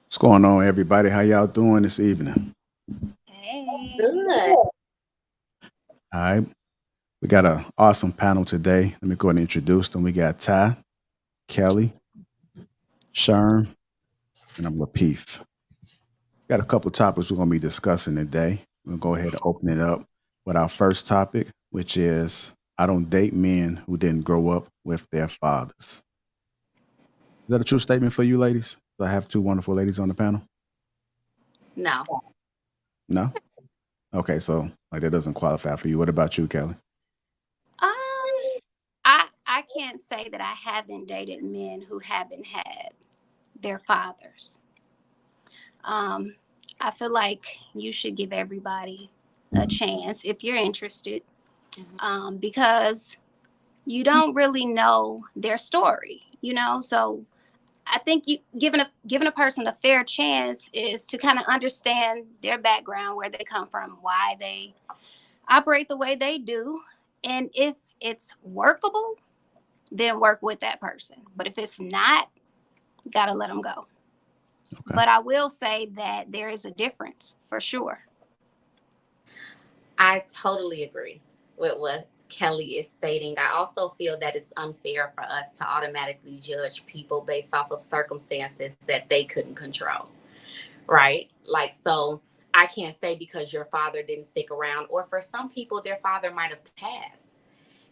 What's going on, everybody? How y'all doing this evening? Hey. Good. All right, we got an awesome panel today. Let me go ahead and introduce them. We got Ty, Kelly, Sherm, and I'm Lapeef. Got a couple topics we're going to be discussing today. We'll go ahead and open it up with our first topic, which is I don't date men who didn't grow up with their fathers. Is that a true statement for you, ladies? So I have two wonderful ladies on the panel. No. No. Okay, so like that doesn't qualify for you. What about you, Kelly? Um, I can't say that I haven't dated men who haven't had their fathers. Um, I feel like you should give everybody a chance if you're interested, because you don't really know their story, So I think you giving a person a fair chance is to kind of understand their background, where they come from, why they operate the way they do, and if it's workable, then work with that person. But if it's not, gotta let them go. Okay. But I will say that there is a difference for sure. I totally agree with what Kelly is stating. I also feel that it's unfair for us to automatically judge people based off of circumstances that they couldn't control, right? Like, so I can't say because your father didn't stick around, or for some people, their father might have passed.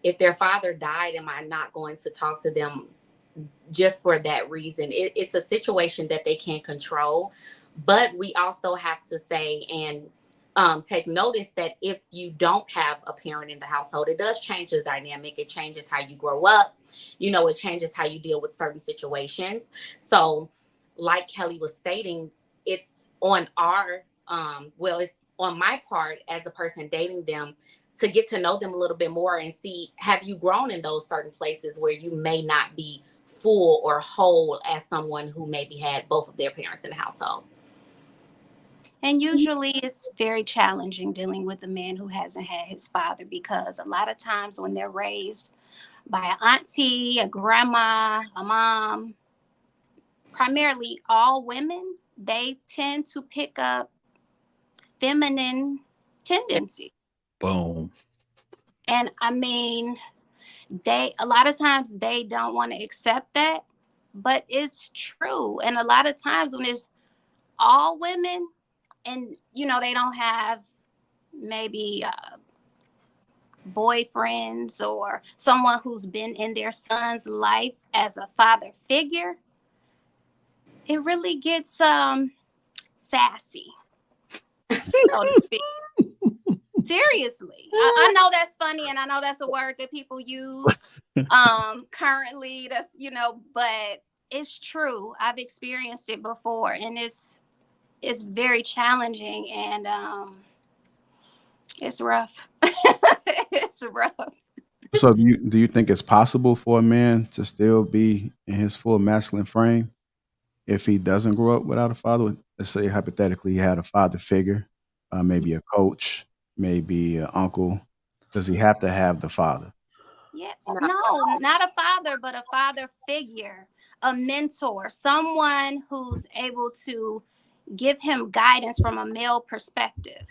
If their father died, am I not going to talk to them just for that reason? It's a situation that they can't control. But we also have to say and take notice that if you don't have a parent in the household, it does change the dynamic. It changes how you grow up. It changes how you deal with certain situations. So, like Kelly was stating, it's on it's on my part as the person dating them to get to know them a little bit more and see, have you grown in those certain places where you may not be full or whole as someone who maybe had both of their parents in the household. And usually it's very challenging dealing with a man who hasn't had his father, because a lot of times when they're raised by an auntie, a grandma, a mom, primarily all women, they tend to pick up feminine tendencies. Boom. And I mean, they a lot of times they don't want to accept that, but it's true. And a lot of times when it's all women, and they don't have maybe boyfriends or someone who's been in their son's life as a father figure, it really gets sassy, so to speak. Seriously, I know that's funny, and I know that's a word that people use currently. That's but it's true. I've experienced it before, and it's very challenging, and it's rough. It's rough. So do you think it's possible for a man to still be in his full masculine frame if he doesn't grow up without a father? Let's say hypothetically he had a father figure, maybe a coach, maybe an uncle. Does he have to have the father? Yes, No. no, not a father, but a father figure, a mentor, someone who's able to give him guidance from a male perspective.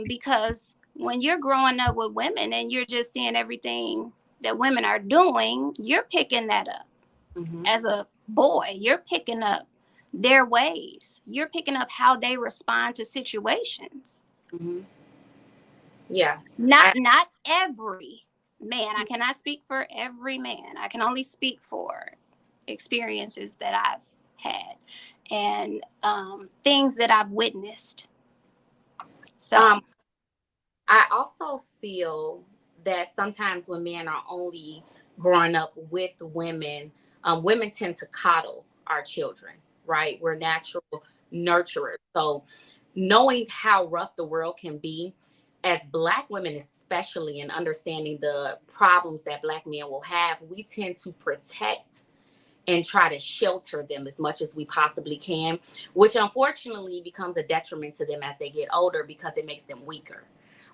Because when you're growing up with women and you're just seeing everything that women are doing, you're picking that up. Hmm. As a boy, you're picking up their ways. You're picking up how they respond to situations. Hmm. Yeah. Not I, not every man. I cannot speak for every man. I can only speak for experiences that I've had, and things that I've witnessed. um, So I also feel that sometimes when men are only growing up with women, women tend to coddle our children, right? We're natural nurturers. So, knowing how rough the world can be, as Black women, especially, and understanding the problems that Black men will have, we tend to protect and try to shelter them as much as we possibly can, which unfortunately becomes a detriment to them as they get older because it makes them weaker,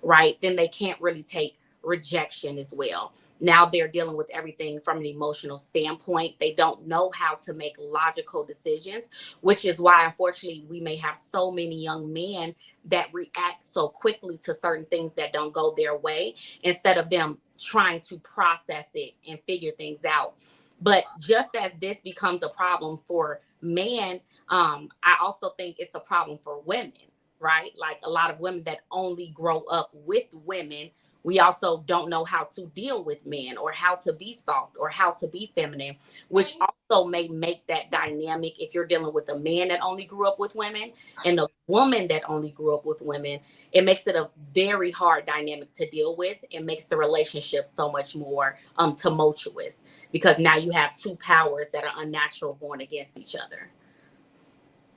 right? Then they can't really take rejection as well. Now they're dealing with everything from an emotional standpoint. They don't know how to make logical decisions, which is why, unfortunately, we may have so many young men that react so quickly to certain things that don't go their way instead of them trying to process it and figure things out. But just as this becomes a problem for men, I also think it's a problem for women, right? Like a lot of women that only grow up with women, we also don't know how to deal with men or how to be soft or how to be feminine, which also may make that dynamic. If you're dealing with a man that only grew up with women and a woman that only grew up with women, it makes it a very hard dynamic to deal with. It makes the relationship so much more tumultuous because now you have two powers that are unnatural going against each other.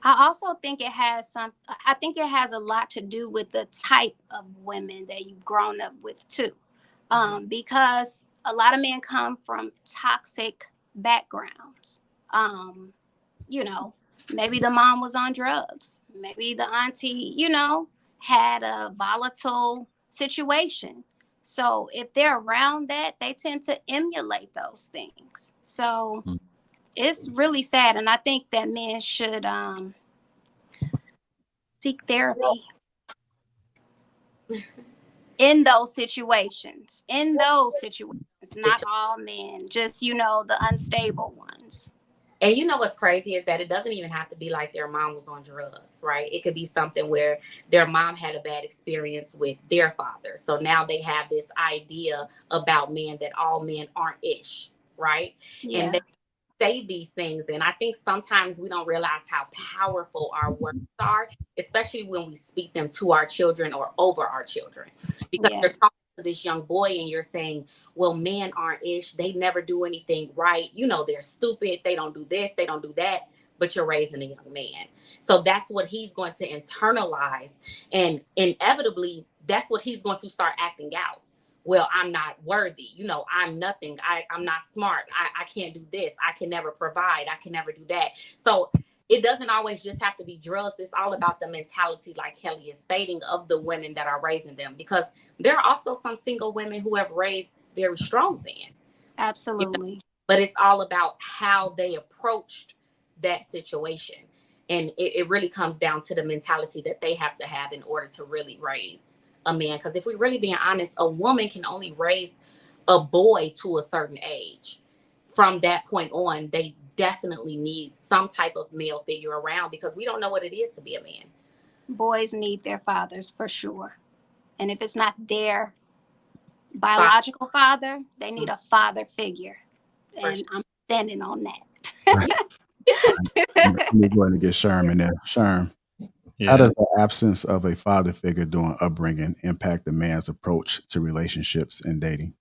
I also think I think it has a lot to do with the type of women that you've grown up with too. Because a lot of men come from toxic backgrounds. Um, you know, maybe the mom was on drugs. Maybe the auntie, had a volatile situation. So if they're around that, they tend to emulate those things. So it's really sad. And I think that men should seek therapy in those situations. Not all men, just, the unstable ones. And you know what's crazy is that it doesn't even have to be like their mom was on drugs, right? It could be something where their mom had a bad experience with their father. So now they have this idea about men that all men aren't ish, right? Yeah. And they say these things. And I think sometimes we don't realize how powerful our words are, especially when we speak them to our children or over our children. Because you're talking to this young boy and you're saying, well, men aren't ish. They never do anything right. They're stupid. They don't do this. They don't do that. But you're raising a young man. So that's what he's going to internalize. And inevitably, that's what he's going to start acting out. Well, I'm not worthy. I'm nothing. I'm not smart. I can't do this. I can never provide. I can never do that. So it doesn't always just have to be drugs. It's all about the mentality, like Kelly is stating, of the women that are raising them. Because there are also some single women who have raised very strong men. Absolutely. But it's all about how they approached that situation. And it really comes down to the mentality that they have to have in order to really raise a man. Because if we're really being honest, a woman can only raise a boy to a certain age. From that point on, they definitely need some type of male figure around because we don't know what it is to be a man. Boys need their fathers for sure. And if it's not their biological father, they need a father figure. And I'm standing on that. Let me go ahead and get Sherm in there. Sherm, how does the absence of a father figure during upbringing impact the man's approach to relationships and dating?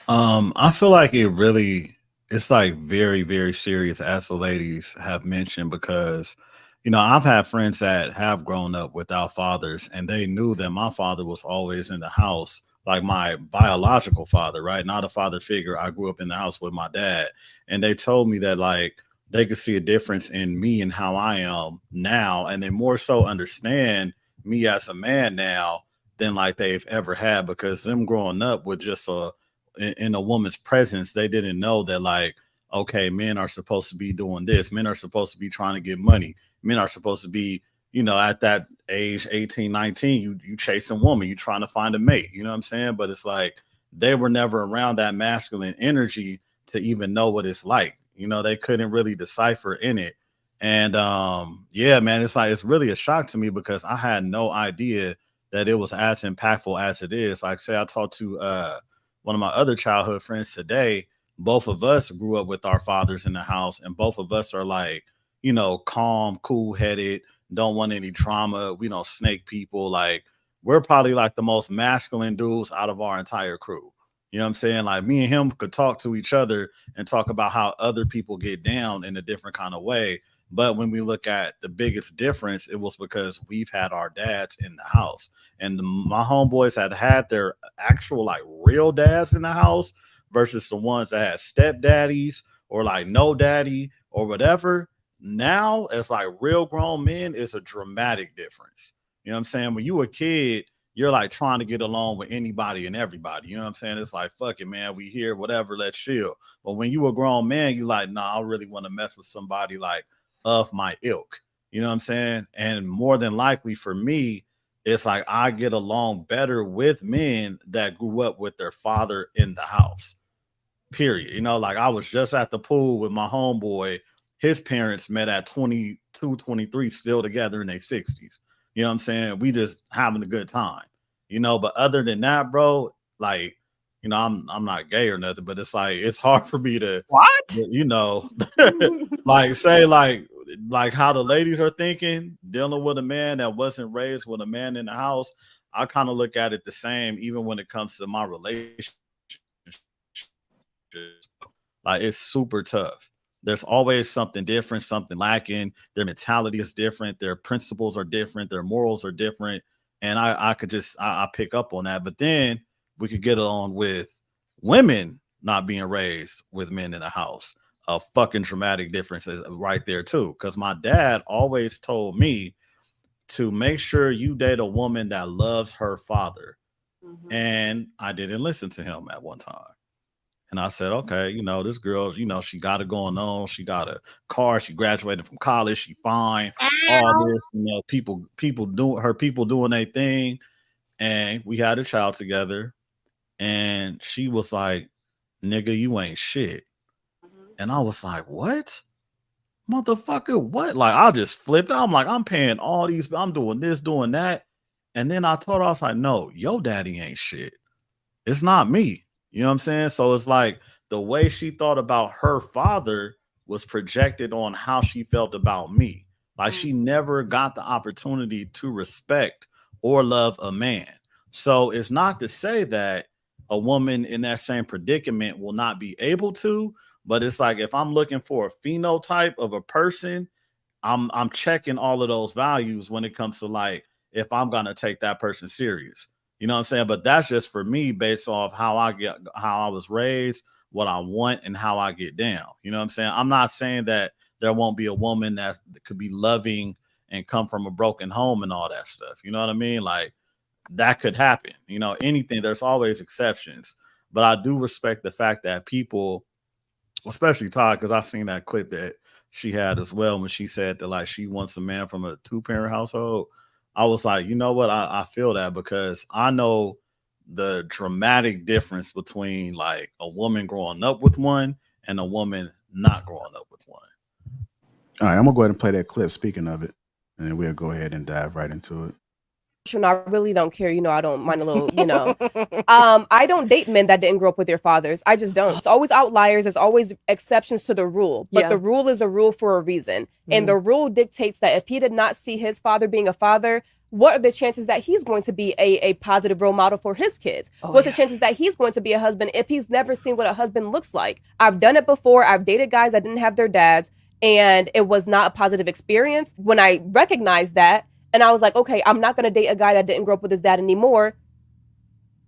I feel like it's like very, very serious, as the ladies have mentioned, because, I've had friends that have grown up without fathers and they knew that my father was always in the house, like my biological father, right? Not a father figure. I grew up in the house with my dad. And they told me that like they could see a difference in me and how I am now. And they more so understand me as a man now than like they've ever had, because them growing up with just in a woman's presence, they didn't know that like, okay, men are supposed to be doing this. Men are supposed to be trying to get money. Men are supposed to be, at that age, 18, 19, you chasing woman, you trying to find a mate, you know what I'm saying? But it's like, they were never around that masculine energy to even know what it's like. They couldn't really decipher in it. And yeah, man, it's really a shock to me because I had no idea that it was as impactful as it is. Like say I talked to one of my other childhood friends today. Both of us grew up with our fathers in the house, and both of us are like, calm, cool headed, don't want any drama. We don't snake people. Like, we're probably like the most masculine dudes out of our entire crew. You know what I'm saying? Like, me and him could talk to each other and talk about how other people get down in a different kind of way. But when we look at the biggest difference, it was because we've had our dads in the house, and my homeboys had their actual like real dads in the house versus the ones that had stepdaddies or like no daddy or whatever. Now, as like real grown men, is a dramatic difference. You know what I'm saying? When you were a kid, you're like trying to get along with anybody and everybody. You know what I'm saying? It's like, fuck it, man. We here, whatever, let's chill. But when you a grown man, you like, nah, I really want to mess with somebody like of my ilk. You know what I'm saying? And more than likely for me, it's like I get along better with men that grew up with their father in the house. Period. You know, like I was just at the pool with my homeboy. His parents met at 22, 23, still together in their 60s. You know what I'm saying? We just having a good time. You know, but other than that, bro, like, you know, I'm not gay or nothing, but it's like it's hard for me to, What? you know, like say like how the ladies are thinking, dealing with a man that wasn't raised with a man in the house. I kind of look at it the same, even when it comes to my relationship. Like it's super tough. There's always something different, something lacking. Their mentality is different. Their principles are different. Their morals are different. And I could just I pick up on that. But then we could get on with women not being raised with men in the house. A fucking dramatic difference is right there too. Because my dad always told me to make sure you date a woman that loves her father. Mhm. And I didn't listen to him at one time. And I said, okay, you know, this girl, you know, she got it going on. She got a car. She graduated from college. She fine. All Ow. this, you know, people doing their thing. And we had a child together. And she was like, nigga, you ain't shit. Mhm. And I was like, what? Motherfucker, what? Like, I just flipped out. I'm like, I'm paying all these, I'm doing this, doing that. And then I told her, I was like, no, your daddy ain't shit. It's not me. You know what I'm saying? So it's like the way she thought about her father was projected on how she felt about me. Like she never got the opportunity to respect or love a man. So it's not to say that a woman in that same predicament will not be able to, but it's like if I'm looking for a phenotype of a person, I'm checking all of those values when it comes to like if I'm gonna take that person serious. You know what I'm saying? But that's just for me based off how I was raised, what I want, and how I get down. You know what I'm saying? I'm not saying that there won't be a woman that could be loving and come from a broken home and all that stuff. You know what I mean? Like that could happen. You know, anything, there's always exceptions. But I do respect the fact that people, especially Todd, because I've seen that clip that she had as well when she said that like she wants a man from a two-parent household. I was like, you know what? I feel that because I know the dramatic difference between like a woman growing up with one and a woman not growing up with one. All right, I'm gonna go ahead and play that clip. Speaking of it, and then we'll go ahead and dive right into it. I really don't care. You know, I don't mind a little, you know. I don't date men that didn't grow up with their fathers. I just don't. It's always outliers. There's always exceptions to the rule. But the rule is a rule for a reason. And the rule dictates that if he did not see his father being a father, what are the chances that he's going to be a positive role model for his kids? What's the chances that he's going to be a husband if he's never seen what a husband looks like? I've done it before. I've dated guys that didn't have their dads, and it was not a positive experience. When I recognized that, and I was like, okay, I'm not going to date a guy that didn't grow up with his dad anymore.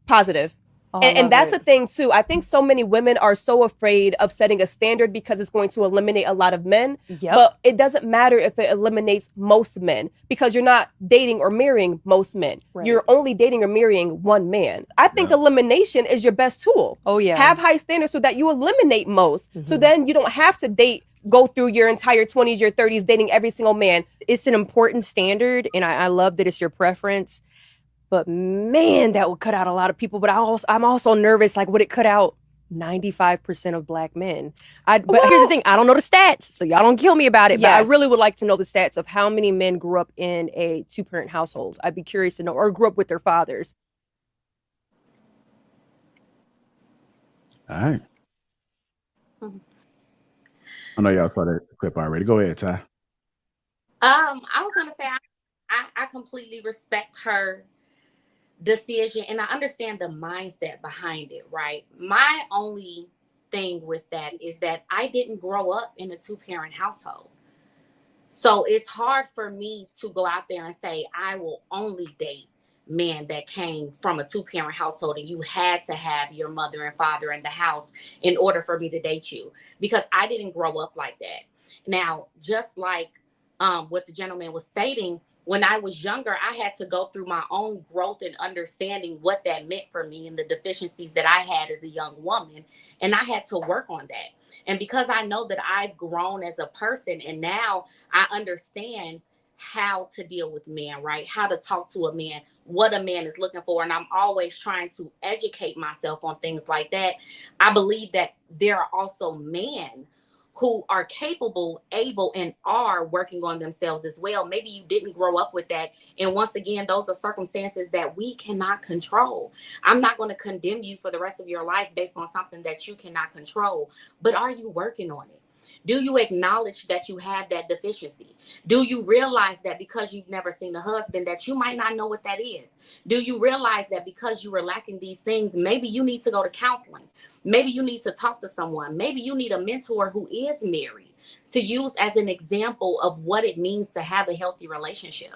Positive. And that's the thing, too. I think so many women are so afraid of setting a standard because it's going to eliminate a lot of men. But it doesn't matter if it eliminates most men because you're not dating or marrying most men. You're only dating or marrying one man. I think elimination is your best tool. Have high standards so that you eliminate most. So then you don't have to go through your entire 20s, your 30s, dating every single man. It's an important standard, and I love that it's your preference. But man, that would cut out a lot of people. But I'm also nervous, like, would it cut out 95% of black men? But here's the thing, I don't know the stats, so y'all don't kill me about it. But I really would like to know the stats of how many men grew up in a two-parent household. I'd be curious to know, or grew up with their fathers. All right. I know y'all saw that clip already. Go ahead, Ty. I was gonna say I completely respect her decision and I understand the mindset behind it, right? My only thing with that is that I didn't grow up in a two-parent household. So it's hard for me to go out there and say I will only date men that came from a two-parent household and you had to have your mother and father in the house in order for me to date you, because I didn't grow up like that. Now, just like what the gentleman was stating, when I was younger, I had to go through my own growth and understanding what that meant for me and the deficiencies that I had as a young woman. And I had to work on that. And because I know that I've grown as a person and now I understand how to deal with men, right? How to talk to a man, what a man is looking for. And I'm always trying to educate myself on things like that. I believe that there are also men who are capable, able, and are working on themselves as well. Maybe you didn't grow up with that. And once again, those are circumstances that we cannot control. I'm not going to condemn you for the rest of your life based on something that you cannot control. But are you working on it? Do you acknowledge that you have that deficiency? Do you realize that because you've never seen a husband that you might not know what that is? Do you realize that because you were lacking these things, maybe you need to go to counseling? Maybe you need to talk to someone. Maybe you need a mentor who is married to use as an example of what it means to have a healthy relationship.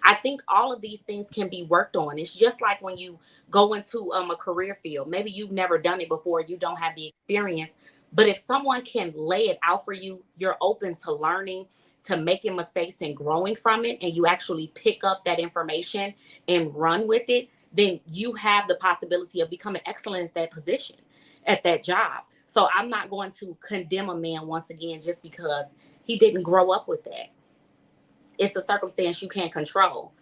I think all of these things can be worked on. It's just like when you go into a career field. Maybe you've never done it before. You don't have the experience. But if someone can lay it out for you, you're open to learning, to making mistakes and growing from it, and you actually pick up that information and run with it, then you have the possibility of becoming excellent at that position, at that job. So I'm not going to condemn a man once again just because he didn't grow up with that. It's a circumstance you can't control.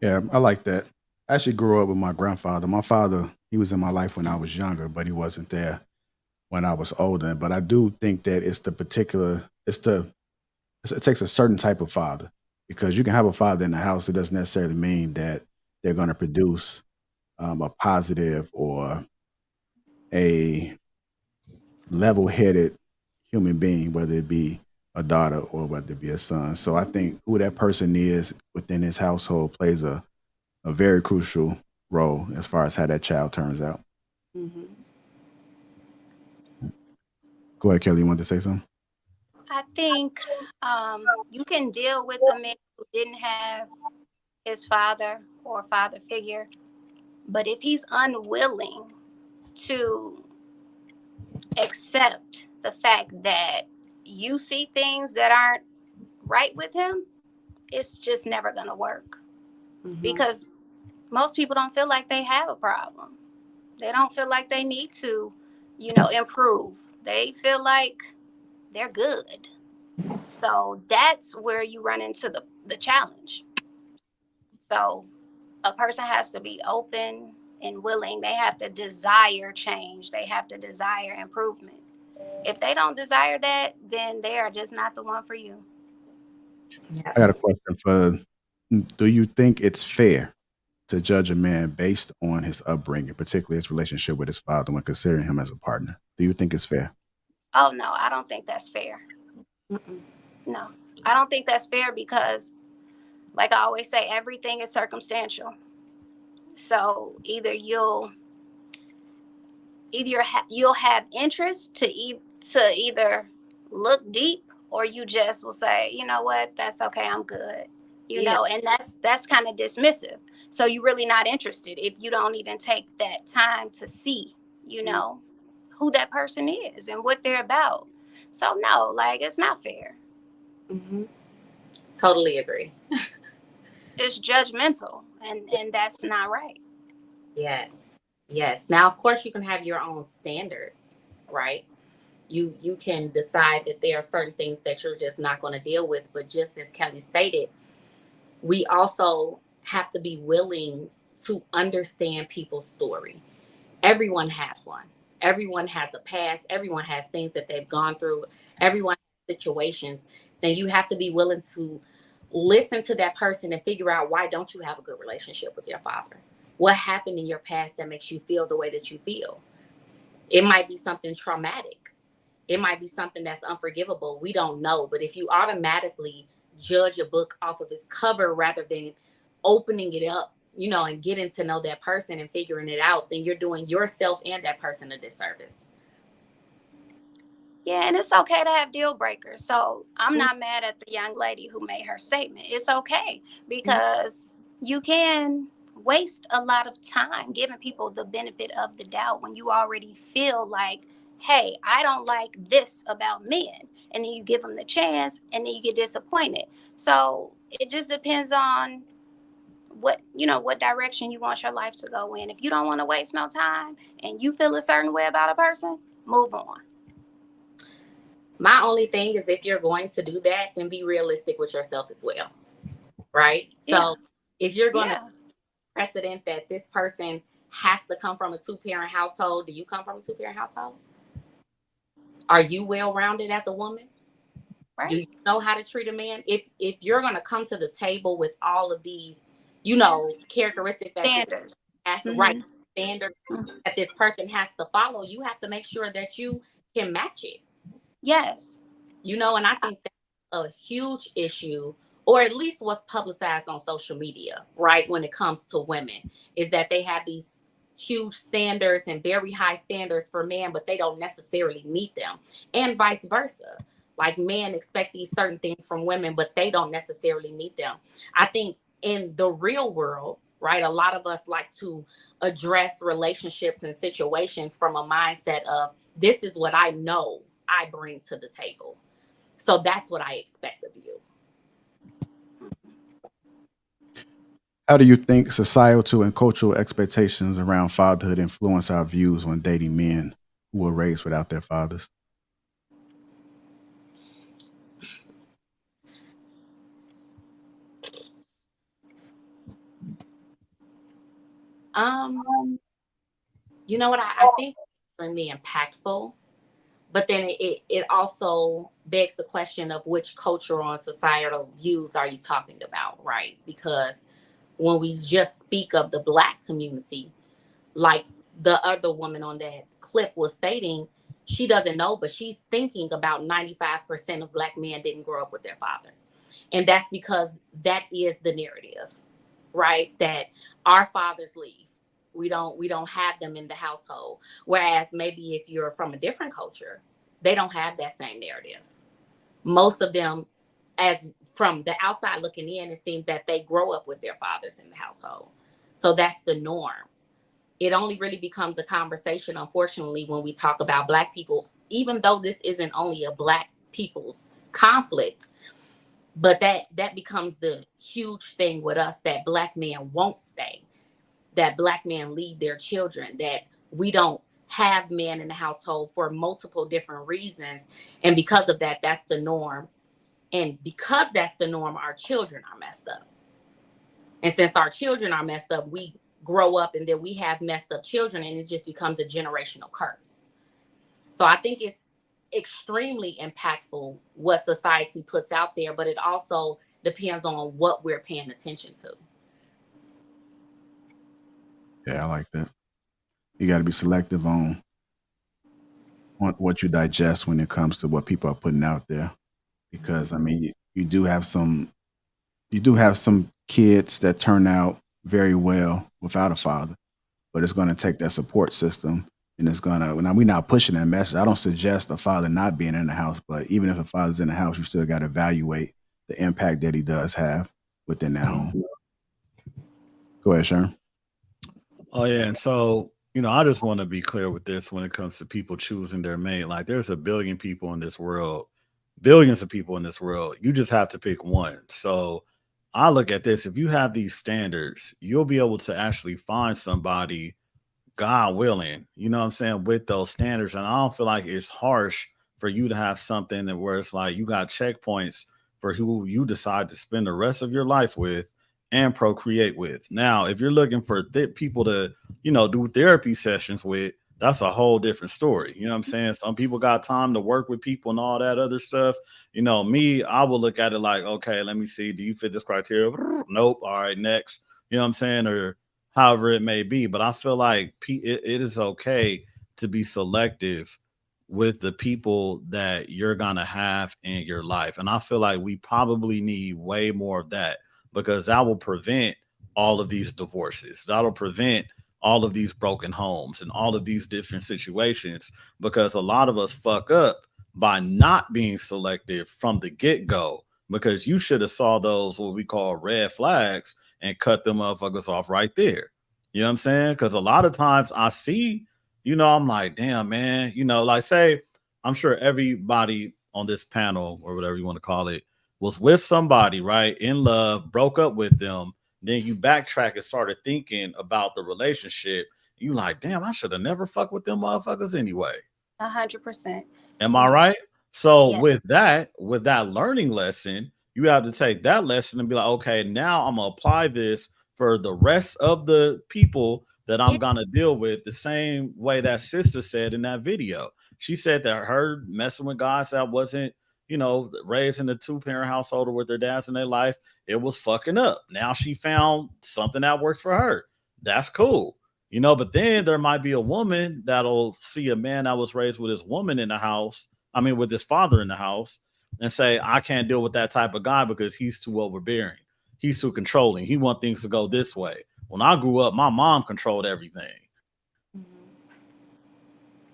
Yeah, I like that. I actually grew up with my grandfather. My father, he was in my life when I was younger, but he wasn't there when I was older. But I do think that it takes a certain type of father, because you can have a father in the house. It doesn't necessarily mean that they're going to produce a positive or a level-headed human being, whether it be a daughter or whether it be a son. So I think who that person is within his household plays a very crucial role as far as how that child turns out. Mm-hmm. Go ahead, Kelly. You want to say something? I think you can deal with a man who didn't have his father or father figure, but if he's unwilling to accept the fact that you see things that aren't right with him, it's just never going to work. Mm-hmm. Because most people don't feel like they have a problem. They don't feel like they need to, improve. They feel like they're good. So that's where you run into the challenge. So a person has to be open and willing. They have to desire change. They have to desire improvement. If they don't desire that, then they are just not the one for you. I got a question for. Do you think it's fair to judge a man based on his upbringing, particularly his relationship with his father, when considering him as a partner? Do you think it's fair? Oh, no, I don't think that's fair. Mm-mm. No, I don't think that's fair because, like I always say, everything is circumstantial. So you'll have interest to either look deep, or you just will say, you know what, that's okay, I'm good. And that's kind of dismissive. So you're really not interested if you don't even take that time to see, who that person is and what they're about. So no, like, it's not fair. Mm-hmm. Totally agree. It's judgmental, and that's not right. Yes. Yes. Now, of course, you can have your own standards, right? You can decide that there are certain things that you're just not going to deal with. But just as Kelly stated, we also have to be willing to understand people's story. Everyone has one. Everyone has a past. Everyone has things that they've gone through. Everyone has situations. Then you have to be willing to listen to that person and figure out, why don't you have a good relationship with your father? What happened in your past that makes you feel the way that you feel? It might be something traumatic. It might be something that's unforgivable. We don't know. But if you automatically judge a book off of its cover rather than opening it up, and getting to know that person and figuring it out, then you're doing yourself and that person a disservice. Yeah, and it's okay to have deal breakers. So I'm not mad at the young lady who made her statement. It's okay, because you can waste a lot of time giving people the benefit of the doubt when you already feel like, hey, I don't like this about men. And then you give them the chance and then you get disappointed. So it just depends on what direction you want your life to go in. If you don't want to waste no time and you feel a certain way about a person, move on. My only thing is, if you're going to do that, then be realistic with yourself as well, right? Yeah. So if you're going to precedent that this person has to come from a 2-parent household, do you come from a 2-parent household? Are you well-rounded as a woman? Right. Do you know how to treat a man? If you're going to come to the table with all of these, characteristics that Standards. has the right standards that this person has to follow, you have to make sure that you can match it. Yes. And I think that's a huge issue, or at least what's publicized on social media, right? When it comes to women, is that they have these huge standards and very high standards for men, but they don't necessarily meet them, and vice versa. Like, men expect these certain things from women, but they don't necessarily meet them. I think in the real world, right, a lot of us like to address relationships and situations from a mindset of, this is what I know I bring to the table, so that's what I expect of you. How do you think societal and cultural expectations around fatherhood influence our views when dating men who were raised without their fathers? You know what? I think it's extremely impactful, but then it also begs the question of which cultural and societal views are you talking about, right? Because when we just speak of the Black community, like the other woman on that clip was stating, she doesn't know, but she's thinking about 95% of Black men didn't grow up with their father. And that's because that is the narrative, right? That our fathers leave. We don't have them in the household. Whereas maybe if you're from a different culture, they don't have that same narrative. Most of them, as from the outside looking in, it seems that they grow up with their fathers in the household. So that's the norm. It only really becomes a conversation, unfortunately, when we talk about Black people, even though this isn't only a Black people's conflict, but that becomes the huge thing with us, that Black men won't stay, that Black men leave their children, that we don't have men in the household for multiple different reasons. And because of that, that's the norm. And because that's the norm, our children are messed up. And since our children are messed up, we grow up and then we have messed up children, and it just becomes a generational curse. So I think it's extremely impactful what society puts out there, but it also depends on what we're paying attention to. Yeah, I like that. You got to be selective on what you digest when it comes to what people are putting out there, because I mean, you do have some kids that turn out very well without a father, but it's going to take that support system, and it's going to. Now, we're not pushing that message. I don't suggest a father not being in the house, but even if a father's in the house, you still got to evaluate the impact that he does have within that home. Go ahead, Sharon. Oh yeah, and so I just want to be clear with this when it comes to people choosing their mate. Like, there's a billion people in this world, billions of people in this world. You just have to pick one. So I look at this: if you have these standards, you'll be able to actually find somebody, God willing, you know what I'm saying, with those standards. And I don't feel like it's harsh for you to have something that where it's like you got checkpoints for who you decide to spend the rest of your life with and procreate with. Now, if you're looking for people to, do therapy sessions with, that's a whole different story. You know what I'm saying? Some people got time to work with people and all that other stuff. Me, I will look at it like, okay, let me see. Do you fit this criteria? Nope. All right, next. You know what I'm saying? Or however it may be. But I feel like it is okay to be selective with the people that you're going to have in your life. And I feel like we probably need way more of that, because that will prevent all of these divorces. That'll prevent all of these broken homes and all of these different situations, because a lot of us fuck up by not being selective from the get-go, because you should have saw those what we call red flags and cut them motherfuckers off right there. You know what I'm saying? Because a lot of times I see I'm like, damn, man, like say, I'm sure everybody on this panel or whatever you want to call it was with somebody, right? In love, broke up with them. Then you backtrack and started thinking about the relationship. You like, damn, I should have never fucked with them motherfuckers anyway. 100%. Am I right? So Yes. with that learning lesson, you have to take that lesson and be like, okay, now I'm gonna apply this for the rest of the people that I'm Yeah. gonna deal with the same way that sister said in that video. She said that her messing with guys that wasn't, raised in a two-parent household or with their dads in their life, it was fucking up. Now she found something that works for her. That's cool. But then there might be a woman that'll see a man that was raised with his woman in the house, with his father in the house, and say, I can't deal with that type of guy because he's too overbearing. He's too controlling. He wants things to go this way. When I grew up, my mom controlled everything.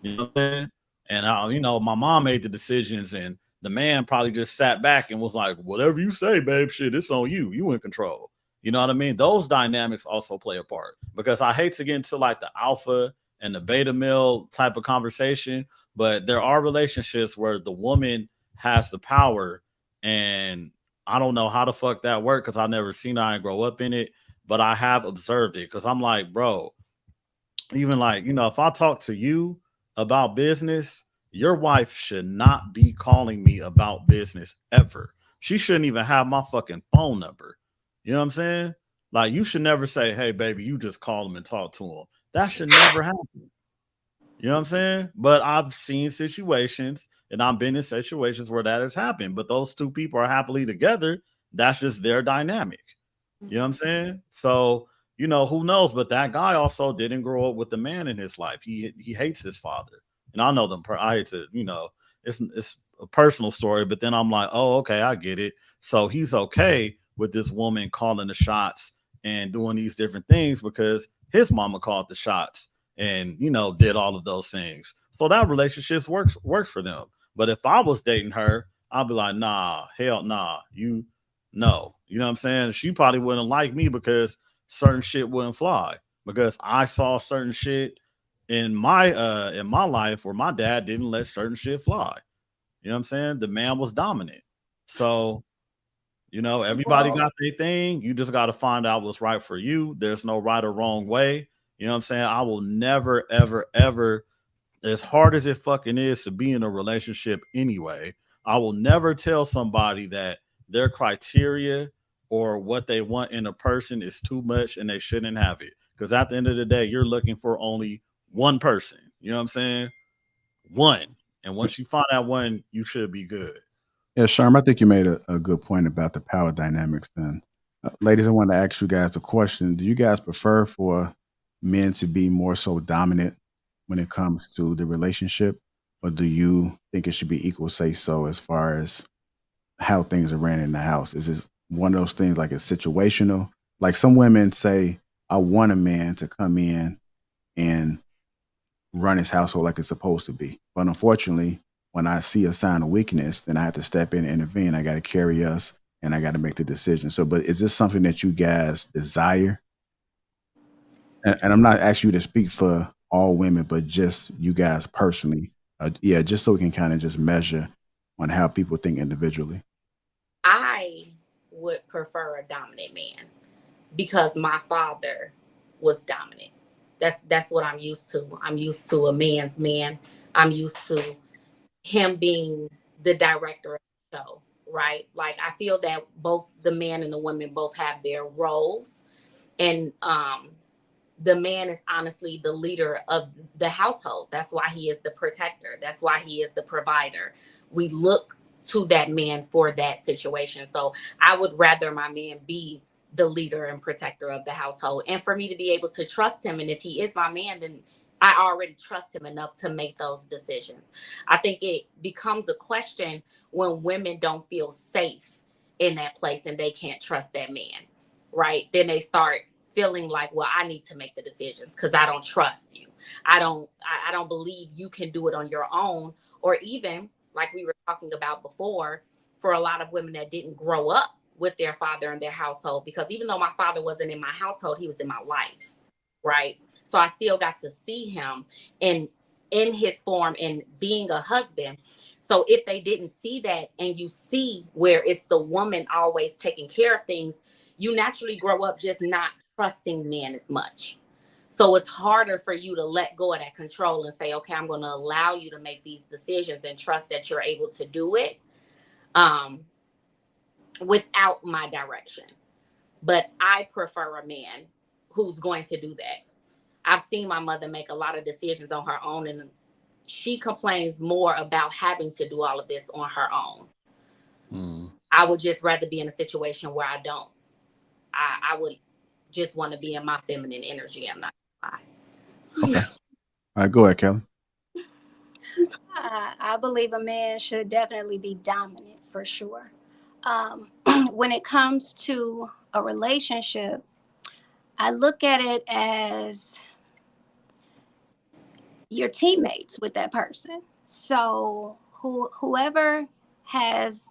You know what I'm saying? And my mom made the decisions, and the man probably just sat back and was like, whatever you say, babe, shit, it's on you. You in control. You know what I mean? Those dynamics also play a part, because I hate to get into like the alpha and the beta male type of conversation, but there are relationships where the woman has the power, and I don't know how the fuck that worked because I never seen it. I didn't grow up in it, but I have observed it because I'm like, bro, even like, if I talk to you about business, your wife should not be calling me about business ever. She shouldn't even have my fucking phone number. You know what I'm saying? Like, you should never say, hey, baby, you just call him and talk to him. That should never happen. You know what I'm saying? But I've seen situations and I've been in situations where that has happened. But those two people are happily together. That's just their dynamic. You know what I'm saying? So, who knows? But that guy also didn't grow up with the man in his life. He hates his father. And I know them. I hate to, it's a personal story, but then I'm like, oh, okay, I get it. So he's okay with this woman calling the shots and doing these different things because his mama called the shots and, did all of those things. So that relationship works for them. But if I was dating her, I'd be like, nah, hell nah, no. You know what I'm saying? She probably wouldn't like me because certain shit wouldn't fly, because I saw certain shit in my life where my dad didn't let certain shit fly. You know what I'm saying? The man was dominant. So, everybody got their thing. You just got to find out what's right for you. There's no right or wrong way. You know what I'm saying? I will never, ever, ever, as hard as it fucking is to be in a relationship anyway, I will never tell somebody that their criteria or what they want in a person is too much and they shouldn't have it. Because at the end of the day, you're looking for only one person. You know what I'm saying? One. And once you find that one, you should be good. Yeah, Sharm, I think you made a good point about the power dynamics. Then, ladies, I want to ask you guys a question. Do you guys prefer for men to be more so dominant when it comes to the relationship, or do you think it should be equal say so as far as how things are ran in the house? Is this one of those things like it's situational? Like some women say, I want a man to come in and run his household like it's supposed to be. But unfortunately, when I see a sign of weakness, then I have to step in and intervene. I got to carry us and I got to make the decision. So, but is this something that you guys desire? And I'm not asking you to speak for all women, but just you guys personally. Yeah, just so we can kind of just measure on how people think individually. I would prefer a dominant man because my father was dominant. That's what I'm used to. I'm used to a man's man. I'm used to him being the director of the show, right? Like I feel that both the man and the woman both have their roles, and the man is honestly the leader of the household. That's why he is the protector. That's why he is the provider. We look to that man for that situation. So I would rather my man be the leader and protector of the household, and for me to be able to trust him. And if he is my man, then I already trust him enough to make those decisions. I think it becomes a question when women don't feel safe in that place and they can't trust that man, right? Then they start feeling like, well, I need to make the decisions because I don't trust you. I don't believe you can do it on your own. Or even like we were talking about before, for a lot of women that didn't grow up with their father in their household, because even though my father wasn't in my household, he was in my life, right? So I still got to see him in his form and being a husband. So if they didn't see that, and you see where it's the woman always taking care of things, you naturally grow up just not trusting men as much. So it's harder for you to let go of that control and say, okay, I'm going to allow you to make these decisions and trust that you're able to do it without my direction. But I prefer a man who's going to do that. I've seen my mother make a lot of decisions on her own, and she complains more about having to do all of this on her own. I would just rather be in a situation where I don't. I would just want to be in my feminine energy. I'm not gonna lie. Okay. All right, go ahead, Kelly. I believe a man should definitely be dominant for sure. When it comes to a relationship, I look at it as your teammates with that person. So whoever has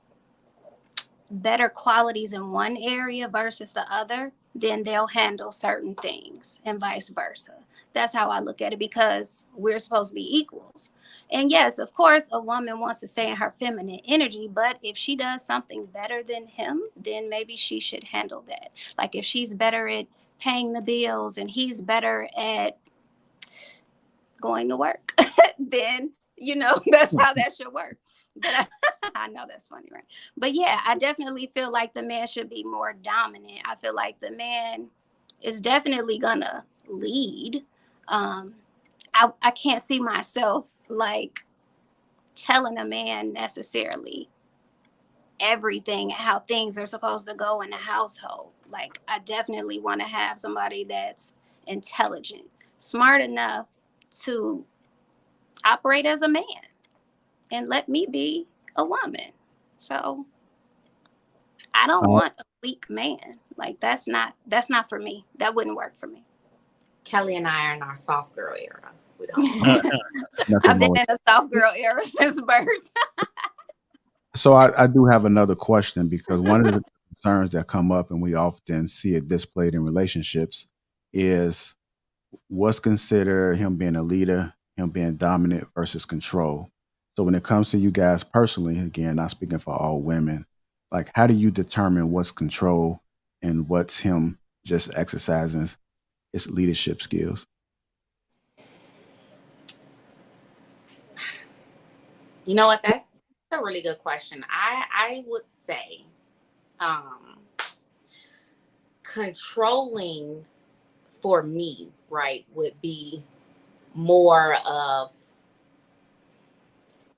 better qualities in one area versus the other, then they'll handle certain things and vice versa. That's how I look at it, because we're supposed to be equals. And yes, of course, a woman wants to stay in her feminine energy, but if she does something better than him, then maybe she should handle that. Like if she's better at paying the bills and he's better at going to work, then, that's how that should work. But I know that's funny, right? But yeah, I definitely feel like the man should be more dominant. I feel like the man is definitely gonna lead. I can't see myself like telling a man necessarily everything, how things are supposed to go in the household. Like I definitely want to have somebody that's intelligent, smart enough to operate as a man and let me be a woman. So I don't want a weak man. Like that's not for me. That wouldn't work for me. Kelly and I are in our soft girl era. We don't. I've been in a soft girl era since birth. So I do have another question, because one of the concerns that come up, and we often see it displayed in relationships, is what's considered him being a leader, him being dominant versus control. So when it comes to you guys personally, again, not speaking for all women, like how do you determine what's control and what's him just exercising his leadership skills? You know what? That's a really good question. I would say controlling for me, right, would be more of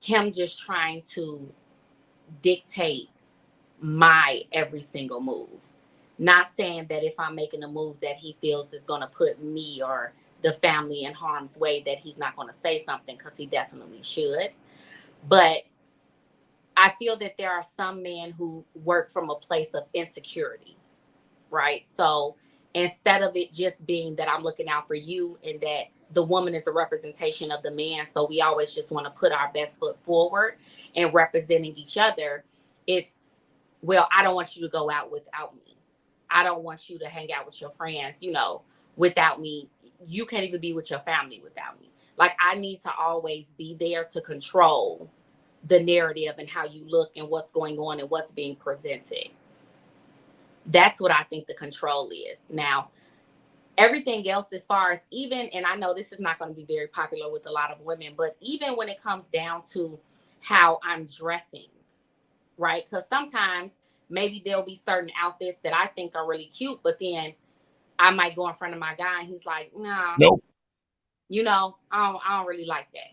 him just trying to dictate my every single move. Not saying that if I'm making a move that he feels is going to put me or the family in harm's way, that he's not going to say something, because he definitely should. But I feel that there are some men who work from a place of insecurity, right? So instead of it just being that I'm looking out for you and that the woman is a representation of the man, so we always just want to put our best foot forward and representing each other, it's, well, I don't want you to go out without me. I don't want you to hang out with your friends, without me. You can't even be with your family without me. Like I need to always be there to control the narrative and how you look and what's going on and what's being presented. That's what I think the control is. Now, everything else, as far as even, and I know this is not going to be very popular with a lot of women, but even when it comes down to how I'm dressing, right? Because sometimes maybe there'll be certain outfits that I think are really cute, but then I might go in front of my guy and he's like, nah, nope. I don't really like that.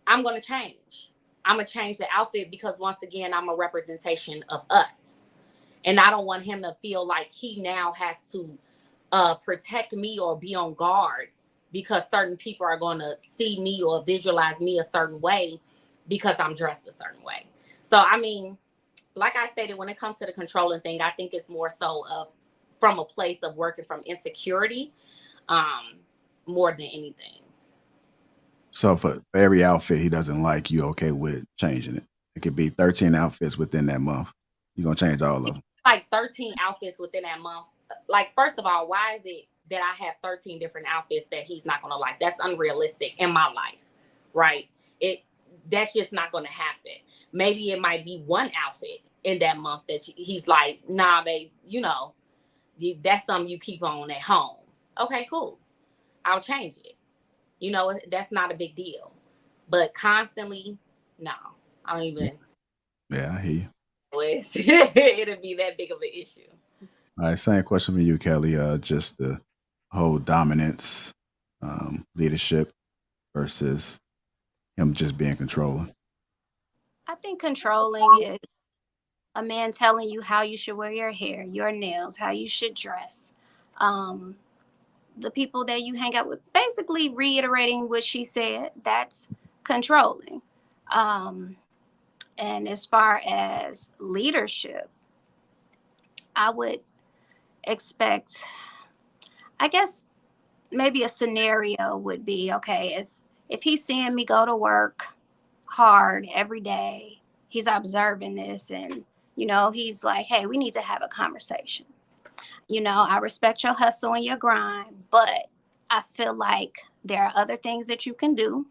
I'm going to change. I'm going to change the outfit, because once again, I'm a representation of us. And I don't want him to feel like he now has to protect me or be on guard because certain people are going to see me or visualize me a certain way because I'm dressed a certain way. So, I mean, like I stated, when it comes to the controlling thing, I think it's more so from a place of working from insecurity more than anything. So for every outfit he doesn't like, you okay with changing it? It could be 13 outfits within that month. You're going to change all of them. Like 13 outfits within that month. Like, first of all, why is it that I have 13 different outfits that he's not gonna like. That's unrealistic in my life, right? That's just not gonna happen. Maybe it might be one outfit in that month that he's like, nah, babe, that's something you keep on at home. Okay, cool. I'll change it. That's not a big deal. But constantly, no, I don't even. Yeah, I hear you. It'll be that big of an issue. All right, same question for you, Kelly. Just the whole dominance, leadership versus him just being controlling. I think controlling is a man telling you how you should wear your hair, your nails, how you should dress. The people that you hang out with, basically reiterating what she said, that's controlling. And as far as leadership, I would expect, I guess maybe a scenario would be, okay, if he's seeing me go to work hard every day, he's observing this, and he's like, hey, we need to have a conversation. I respect your hustle and your grind, but I feel like there are other things that you can do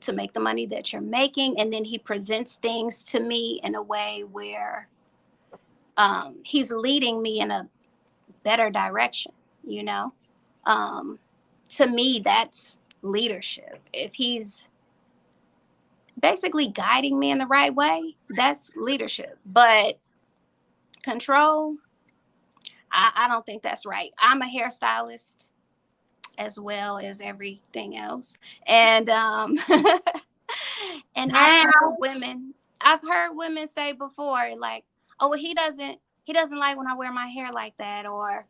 to make the money that you're making. And then he presents things to me in a way where he's leading me in a better direction. To me, that's leadership. If he's basically guiding me in the right way, that's leadership. But control, I don't think that's right. I'm a hairstylist as well as everything else. And and I've heard women say before, like, oh, well, he doesn't like when I wear my hair like that, or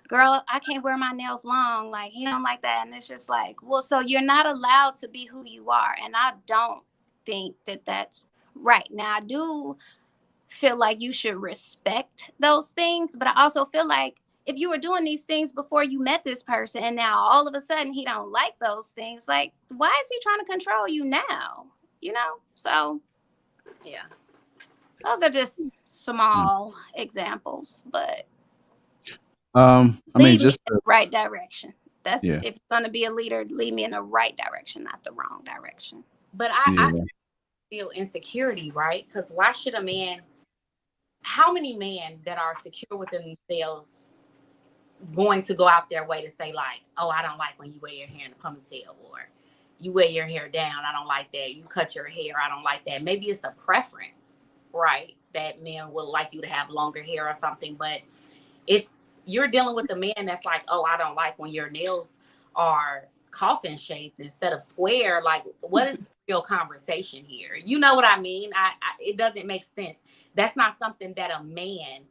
girl, I can't wear my nails long, like he don't like that. And it's just like, well, so you're not allowed to be who you are. And I don't think that that's right. Now, I do feel like you should respect those things, but I also feel like if you were doing these things before you met this person and now all of a sudden he don't like those things, like, why is he trying to control you now? So yeah, those are just small examples, but I mean, lead me just in the right direction. That's yeah, if you're going to be a leader, lead me in the right direction, not the wrong direction. But yeah. I feel insecurity, right? Because why should a man, how many men that are secure within themselves going to go out their way to say, like, oh, I don't like when you wear your hair in a ponytail, or you wear your hair down, I don't like that. You cut your hair, I don't like that. Maybe it's a preference, right? That men would like you to have longer hair or something. But if you're dealing with a man that's like, oh, I don't like when your nails are coffin shaped instead of square, like, what is the real conversation here? You know what I mean? It doesn't make sense. That's not something that a man,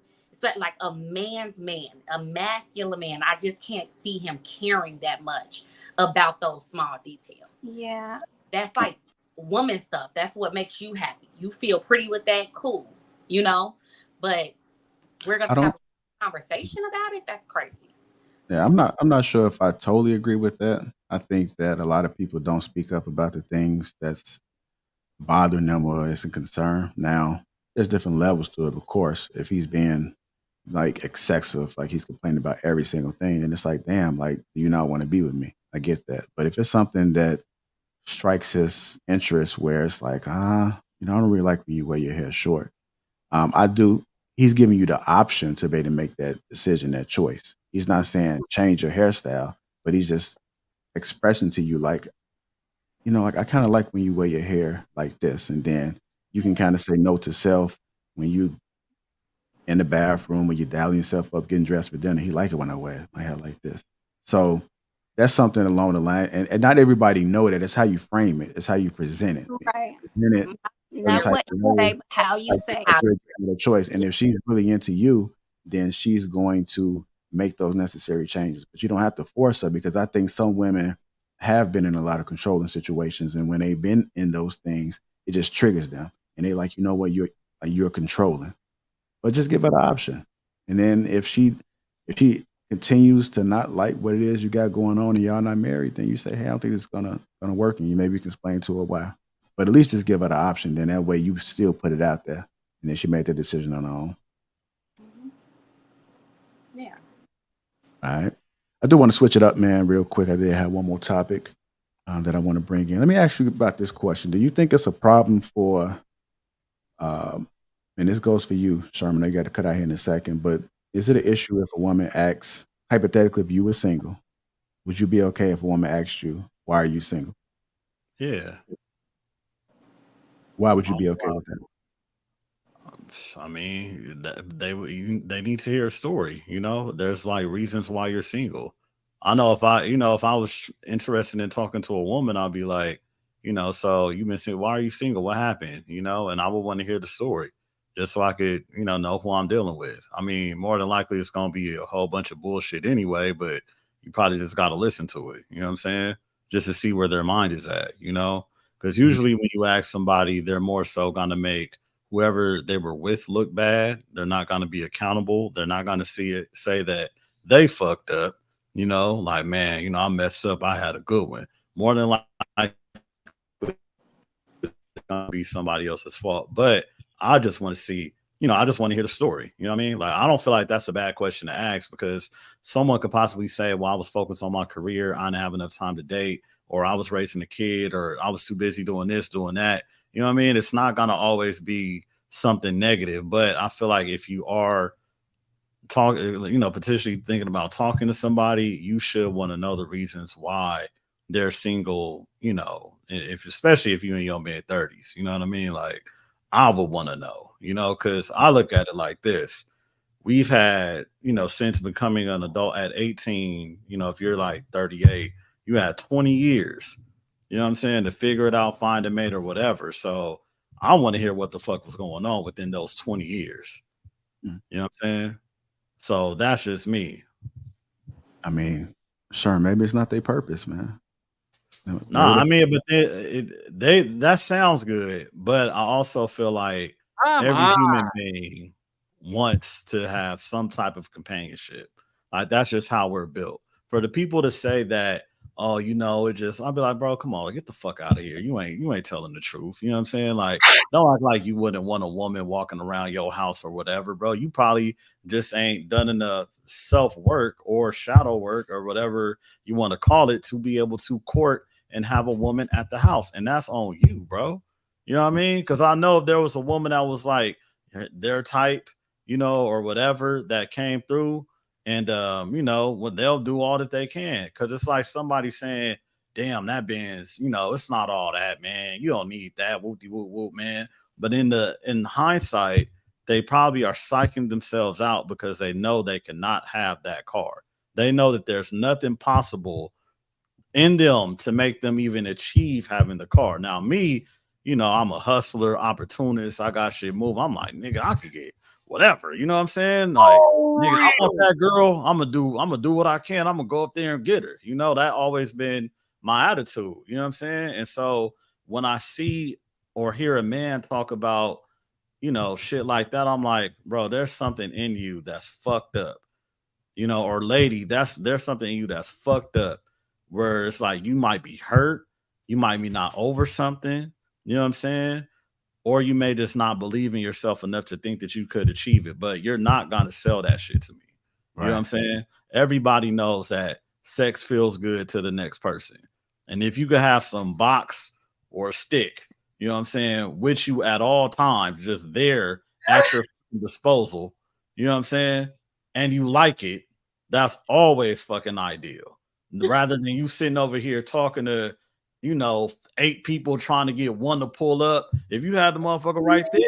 like a man's man, a masculine man, I just can't see him caring that much about those small details. Yeah. That's like woman stuff. That's what makes you happy. You feel pretty with that, cool, but we're going to have a conversation about it. That's crazy. Yeah, I'm not sure if I totally agree with that. I think that a lot of people don't speak up about the things that's bothering them or is a concern. Now, there's different levels to it, of course. If he's being like excessive, like he's complaining about every single thing, and it's like, damn, like, do you not want to be with me? I get that. But if it's something that strikes his interest where it's like, I don't really like when you wear your hair short. I do. He's giving you the option to be able to make that decision, that choice. He's not saying change your hairstyle, but he's just expressing to you like, like, I kind of like when you wear your hair like this. And then you can kind of say no to self when you in the bathroom, when you're dialing yourself up, getting dressed for dinner. He like it when I wear my hair like this. So that's something along the line. And not everybody know that. It's how you frame it. It's how you present it. Right. Present it certain Not type what of you way. say, but how you Like say you're giving her a choice. And if she's really into you, then she's going to make those necessary changes. But you don't have to force her, because I think some women have been in a lot of controlling situations, and when they've been in those things, it just triggers them, and they like, you know what, you're controlling. But just give her the option, and then if she continues to not like what it is you got going on and y'all not married, then you say, hey, I don't think it's gonna work, and you maybe can explain to her why. But at least just give her the option. Then that way you still put it out there, and then she made the decision on her own. Yeah. All right. I do want to switch it up, man, real quick. I did have one more topic that I want to bring in. Let me ask you about this question. Do you think it's a problem for, um, and this goes for you, Sherman? I got to cut out here in a second, but is it an issue if a woman asks, hypothetically, if you were single, would you be okay if a woman asked you, why are you single? Yeah. Why would you Oh, be okay wow. with that? I mean, they need to hear a story. There's like reasons why you're single. I know if I was interested in talking to a woman, I'd be like, so you've been saying, why are you single? What happened? And I would want to hear the story just so I could, know who I'm dealing with. I mean, more than likely it's gonna be a whole bunch of bullshit anyway, but you probably just got to listen to it. You know what I'm saying? Just to see where their mind is at. Because Mhm. usually when you ask somebody, they're more so gonna make whoever they were with look bad. They're not going to be accountable. They're not going to say that they fucked up. Like, man, I messed up. I had a good one. More than likely, it's going to be somebody else's fault. But I just want to see, I just want to hear the story. You know what I mean? Like, I don't feel like that's a bad question to ask because someone could possibly say, well, I was focused on my career. I didn't have enough time to date, or I was raising a kid, or I was too busy doing this, doing that. You know what I mean? It's not going to always be something negative, but I feel like if you are potentially thinking about talking to somebody, you should want to know the reasons why they're single, if especially if you're in your mid 30s, you know what I mean? Like I would want to know, because I look at it like this. We've had, since becoming an adult at 18, if you're like 38, you had 20 years, you know what I'm saying, to figure it out, find a mate or whatever. So I want to hear what the fuck was going on within those 20 years. Mm. You know what I'm saying? So that's just me. I mean, sure, maybe it's not their purpose, man. Maybe Nah, I mean, but they that sounds good, but I also feel like Come every on. human being wants to have some type of companionship. Like that's just how we're built. For the people to say that, oh, it just I'll be like, bro, come on, get the fuck out of here. You ain't telling the truth. You know what I'm saying? Like, don't act like you wouldn't want a woman walking around your house or whatever, bro. You probably just ain't done enough self work or shadow work or whatever you want to call it to be able to court and have a woman at the house. And that's on you, bro. You know what I mean? Because I know if there was a woman that was like their type, or whatever that came through, and what they'll do all that they can. Because it's like somebody saying, damn, that Benz, it's not all that, man. You don't need that. Whoop whoop whoop, man. But in hindsight, they probably are psyching themselves out because they know they cannot have that car. They know that there's nothing possible in them to make them even achieve having the car. Now, me, I'm a hustler, opportunist. I got shit move. I'm like, nigga, I could get whatever. You know what I'm saying? Like, nigga, I want that girl. I'm gonna do what I can. I'm gonna go up there and get her. That always been my attitude. You know what I'm saying? And so when I see or hear a man talk about, shit like that, I'm like, bro, there's something in you that's fucked up, or lady, there's something in you that's fucked up where it's like you might be hurt, you might be not over something, you know what I'm saying? Or you may just not believe in yourself enough to think that you could achieve it, but you're not gonna sell that shit to me. You know what right. I'm saying? Everybody knows that sex feels good to the next person. And if you could have some box or stick, you know what I'm saying, with you at all times, just there at your disposal, you know what I'm saying? And you like it, that's always fucking ideal. Rather than you sitting over here talking to, 8 people trying to get one to pull up. If you had the motherfucker right there,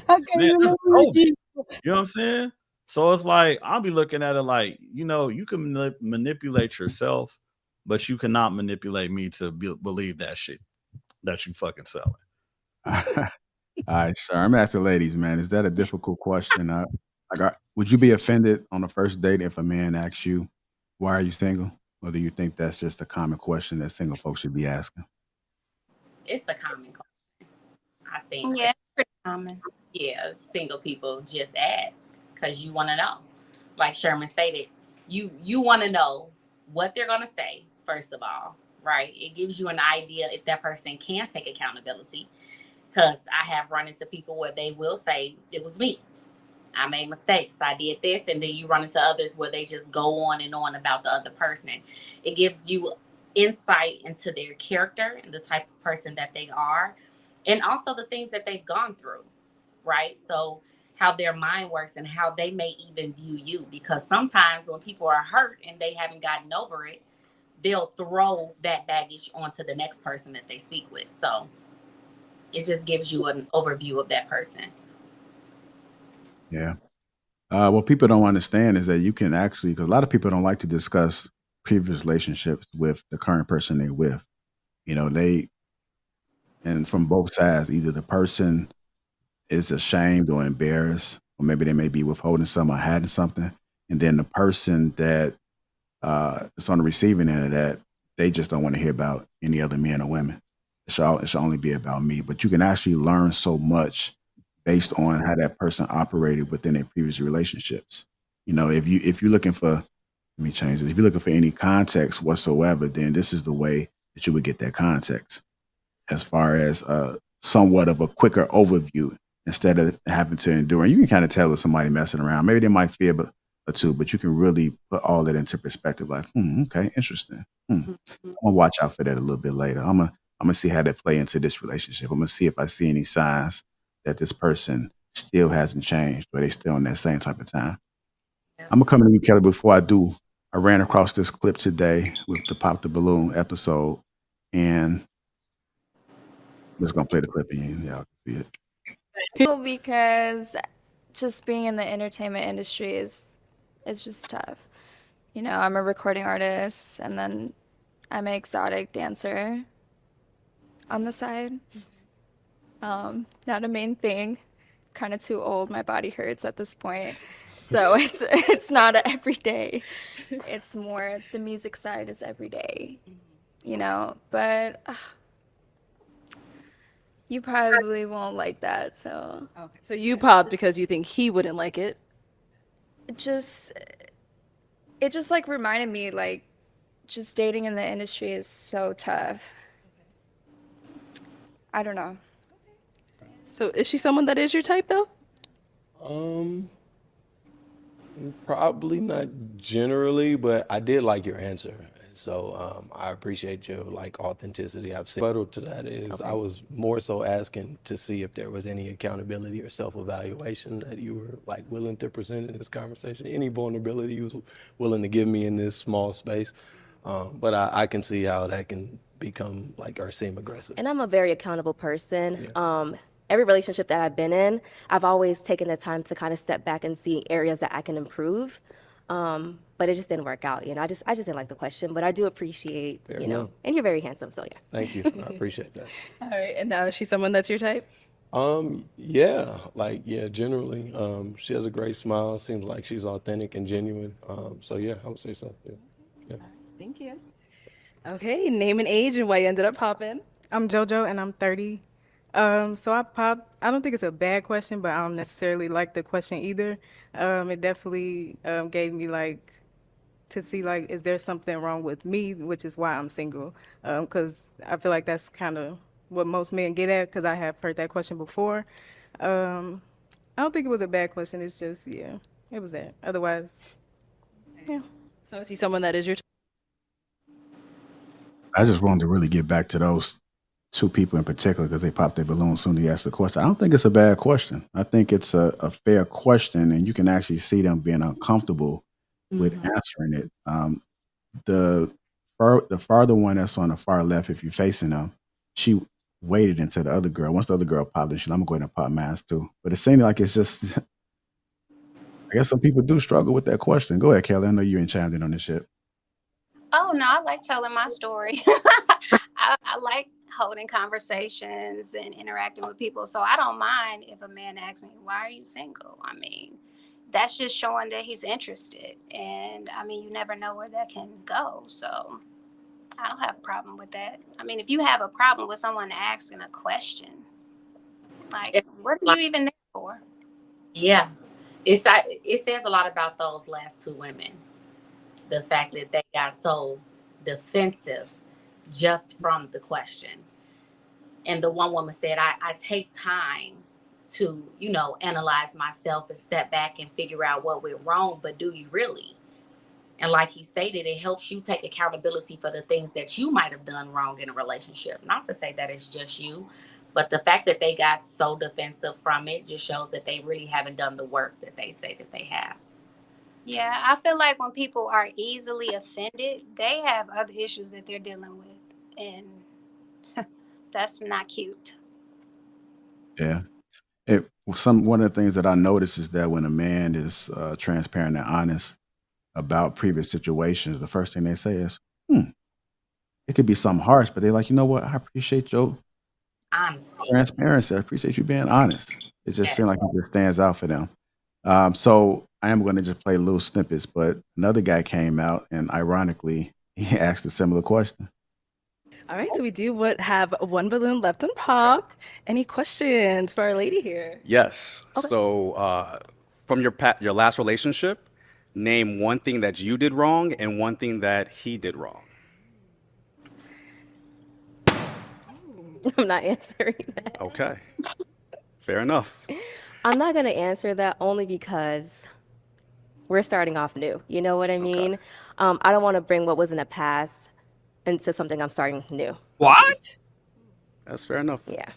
I can't man, even just live go with there. you. You know what I'm saying? So it's like I'll be looking at it like, you can manipulate yourself, but you cannot manipulate me to believe that shit that you fucking selling. All right, sure. I'm asking ladies, man. Is that a difficult question? Would you be offended on the first date if a man asks you, "Why are you single?" Or do you think that's just a common question that single folks should be asking? It's a common question, I think. Yeah, it's pretty common. Yeah, single people just ask because you want to know. Like Sherman stated, you want to know what they're gonna say first of all, right? It gives you an idea if that person can take accountability. Because I have run into people where they will say it was me, I made mistakes. I did this. And then you run into others where they just go on and on about the other person. It gives you insight into their character and the type of person that they are, and also the things that they've gone through, right? So, how their mind works and how they may even view you. Because sometimes when people are hurt and they haven't gotten over it, they'll throw that baggage onto the next person that they speak with. So, it just gives you an overview of that person. Yeah. What people don't understand is that you can actually, because a lot of people don't like to discuss previous relationships with the current person they're with. And from both sides, either the person is ashamed or embarrassed, or maybe they may be withholding something or hiding something. And then the person that is on the receiving end of that, they just don't want to hear about any other men or women. It should only be about me. But you can actually learn so much based on how that person operated within their previous relationships. If you're looking for, let me change this. If you're looking for any context whatsoever, then this is the way that you would get that context, as far as somewhat of a quicker overview instead of having to endure. And you can kind of tell if somebody messing around. Maybe they might fib or two, but you can really put all that into perspective. Like, okay, interesting. I'm gonna watch out for that a little bit later. I'm gonna see how that play into this relationship. I'm gonna see if I see any signs that this person still hasn't changed, or they still on that same type of time. Yeah. I'm gonna come to you, Kelly. Before I do, I ran across this clip today with the Pop the Balloon episode, and I'm just gonna play the clip and y'all can see it. Because just being in the entertainment industry is just tough. You know, I'm a recording artist and then I'm an exotic dancer on the side. Not a main thing. Kind of too old. My body hurts at this point. So it's not a every day. It's more the music side is every day. You know, but you probably won't like that. So Okay. So you popped because you think he wouldn't like it. it just like reminded me like just dating in the industry is so tough. I don't know. So is she someone that is your type though? Probably not generally, but I did like your answer. So I appreciate your authenticity. I've seen rebuttal to that is I was more so asking to see if there was any accountability or self-evaluation that you were willing to present in this conversation. Any vulnerability you was willing to give me in this small space. But I can see how that can become or seem aggressive. And I'm a very accountable person. Every relationship that I've been in, I've always taken the time to kind of step back and see areas that I can improve. But it just didn't work out. I just didn't like the question, but I do appreciate, Fair enough. and you're very handsome, so yeah. Thank you. I appreciate that. All right. And now is she someone that's your type? Yeah, generally. She has a great smile. Seems like she's authentic and genuine. So yeah, I would say so. Yeah. Thank you. Okay. Name and age and why you ended up popping. I'm JoJo and I'm 30. So I popped. I don't think it's a bad question, but I don't necessarily like the question either. It definitely gave me to see is there something wrong with me, which is why I'm single. Because I feel like that's kind of what most men get at. Because I have heard that question before. I don't think it was a bad question. It's just it was that. Otherwise, yeah. So is he someone that is your type? I just wanted to really get back to those two people in particular because they popped their balloon as soon as he asked the question. I don't think it's a bad question. I think it's a fair question, and you can actually see them being uncomfortable with answering it. The farther one that's on the far left, if you're facing them, she waited until the other girl. Once the other girl popped in, I'm going to go ahead and pop mine too. But it seemed like it's just, I guess some people do struggle with that question. Go ahead, Kelly. I know you ain't chimed in on this shit. Oh no, I like telling my story. I like holding conversations and interacting with people. So I don't mind if a man asks me, why are you single? I mean, that's just showing that he's interested. And I mean, you never know where that can go. So I don't have a problem with that. I mean, if you have a problem with someone asking a question, what are you even there for? Yeah. It says a lot about those last two women. The fact that they got so defensive just from the question. And the one woman said, I take time to, analyze myself and step back and figure out what went wrong, but do you really? And like he stated, it helps you take accountability for the things that you might have done wrong in a relationship. Not to say that it's just you, but the fact that they got so defensive from it just shows that they really haven't done the work that they say that they have. Yeah, I feel like when people are easily offended, they have other issues that they're dealing with. And that's not cute. Yeah. One of the things that I notice is that when a man is transparent and honest about previous situations, the first thing they say is, it could be something harsh, but they're like, you know what? I appreciate your Honesty. transparency. I appreciate you being honest. It just seems like it just stands out for them. So I am going to just play little snippets, but another guy came out and ironically, he asked a similar question. All right, so we do have one balloon left unpopped. Any questions for our lady here? Yes. So from your last relationship, name one thing that you did wrong and one thing that he did wrong. I'm not answering that. Okay. Fair enough. I'm not going to answer that only because we're starting off new. You know what I mean? I don't want to bring what was in the past into something I'm starting new. What? That's fair enough. Yeah.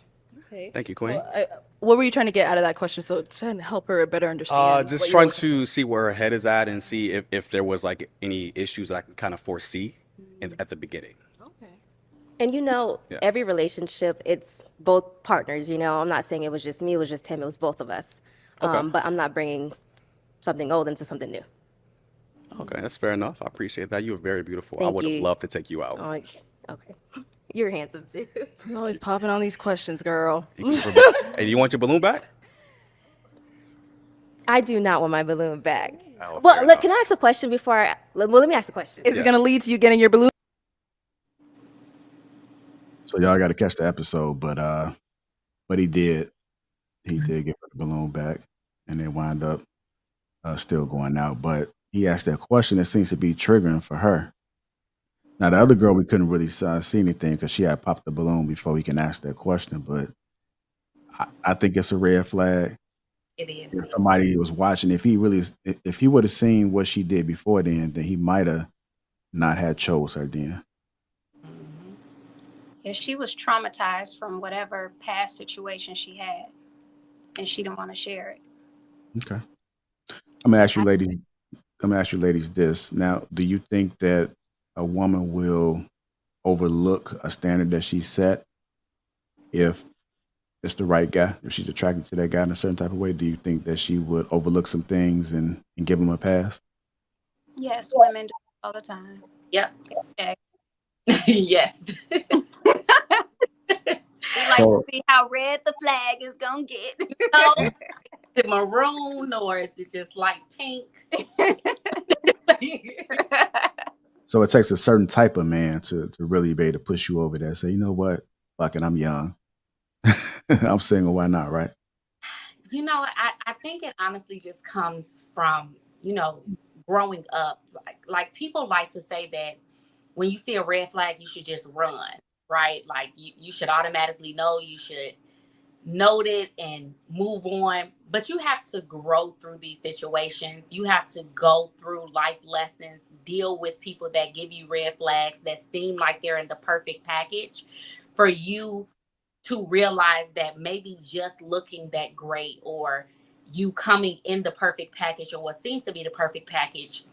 Okay. Thank you, Queen. So, what were you trying to get out of that question? So to help her better understand. Just what trying you're looking to see where her head is at and see if there was like any issues I can kind of foresee at the beginning. And Yeah. every relationship, it's both partners. I'm not saying it was just me, it was just him, it was both of us. Okay. But I'm not bringing something old into something new. Okay, that's fair enough. I appreciate that. You were very beautiful. I Thank would have you. loved to take you out. Okay. You're handsome too. You're always popping on these questions, girl. Hey, you want your balloon back? I do not want my balloon back. Oh, Well, fair look, enough. can I ask a question before let me ask a question. Is it going to lead to you getting your balloon? So y'all got to catch the episode, but he did get the balloon back, and they wind up still going out. But he asked that question that seems to be triggering for her. Now the other girl, we couldn't really see anything because she had popped the balloon before we can ask that question. But I think it's a red flag. It is. If somebody was watching, if he would have seen what she did before then he might have not had chose her then. If she was traumatized from whatever past situation she had and she didn't want to share it. Okay. I'm gonna ask you ladies this. Now, do you think that a woman will overlook a standard that she set if it's the right guy? If she's attracted to that guy in a certain type of way, do you think that she would overlook some things and give him a pass? Yes, women do it all the time. Yep. Okay. Yes. We like to see how red the flag is gonna get. Is it maroon or is it just like pink? So it takes a certain type of man to really be able to push you over there. Say, you know what? Fuck it, I'm young. I'm single. Why not? Right? I think it honestly just comes from, growing up. Like people like to say that when you see a red flag, you should just run, right? Like you should automatically know, you should note it and move on. But you have to grow through these situations. You have to go through life lessons, deal with people that give you red flags that seem like they're in the perfect package for you to realize that maybe just looking that great or you coming in the perfect package or what seems to be the perfect package,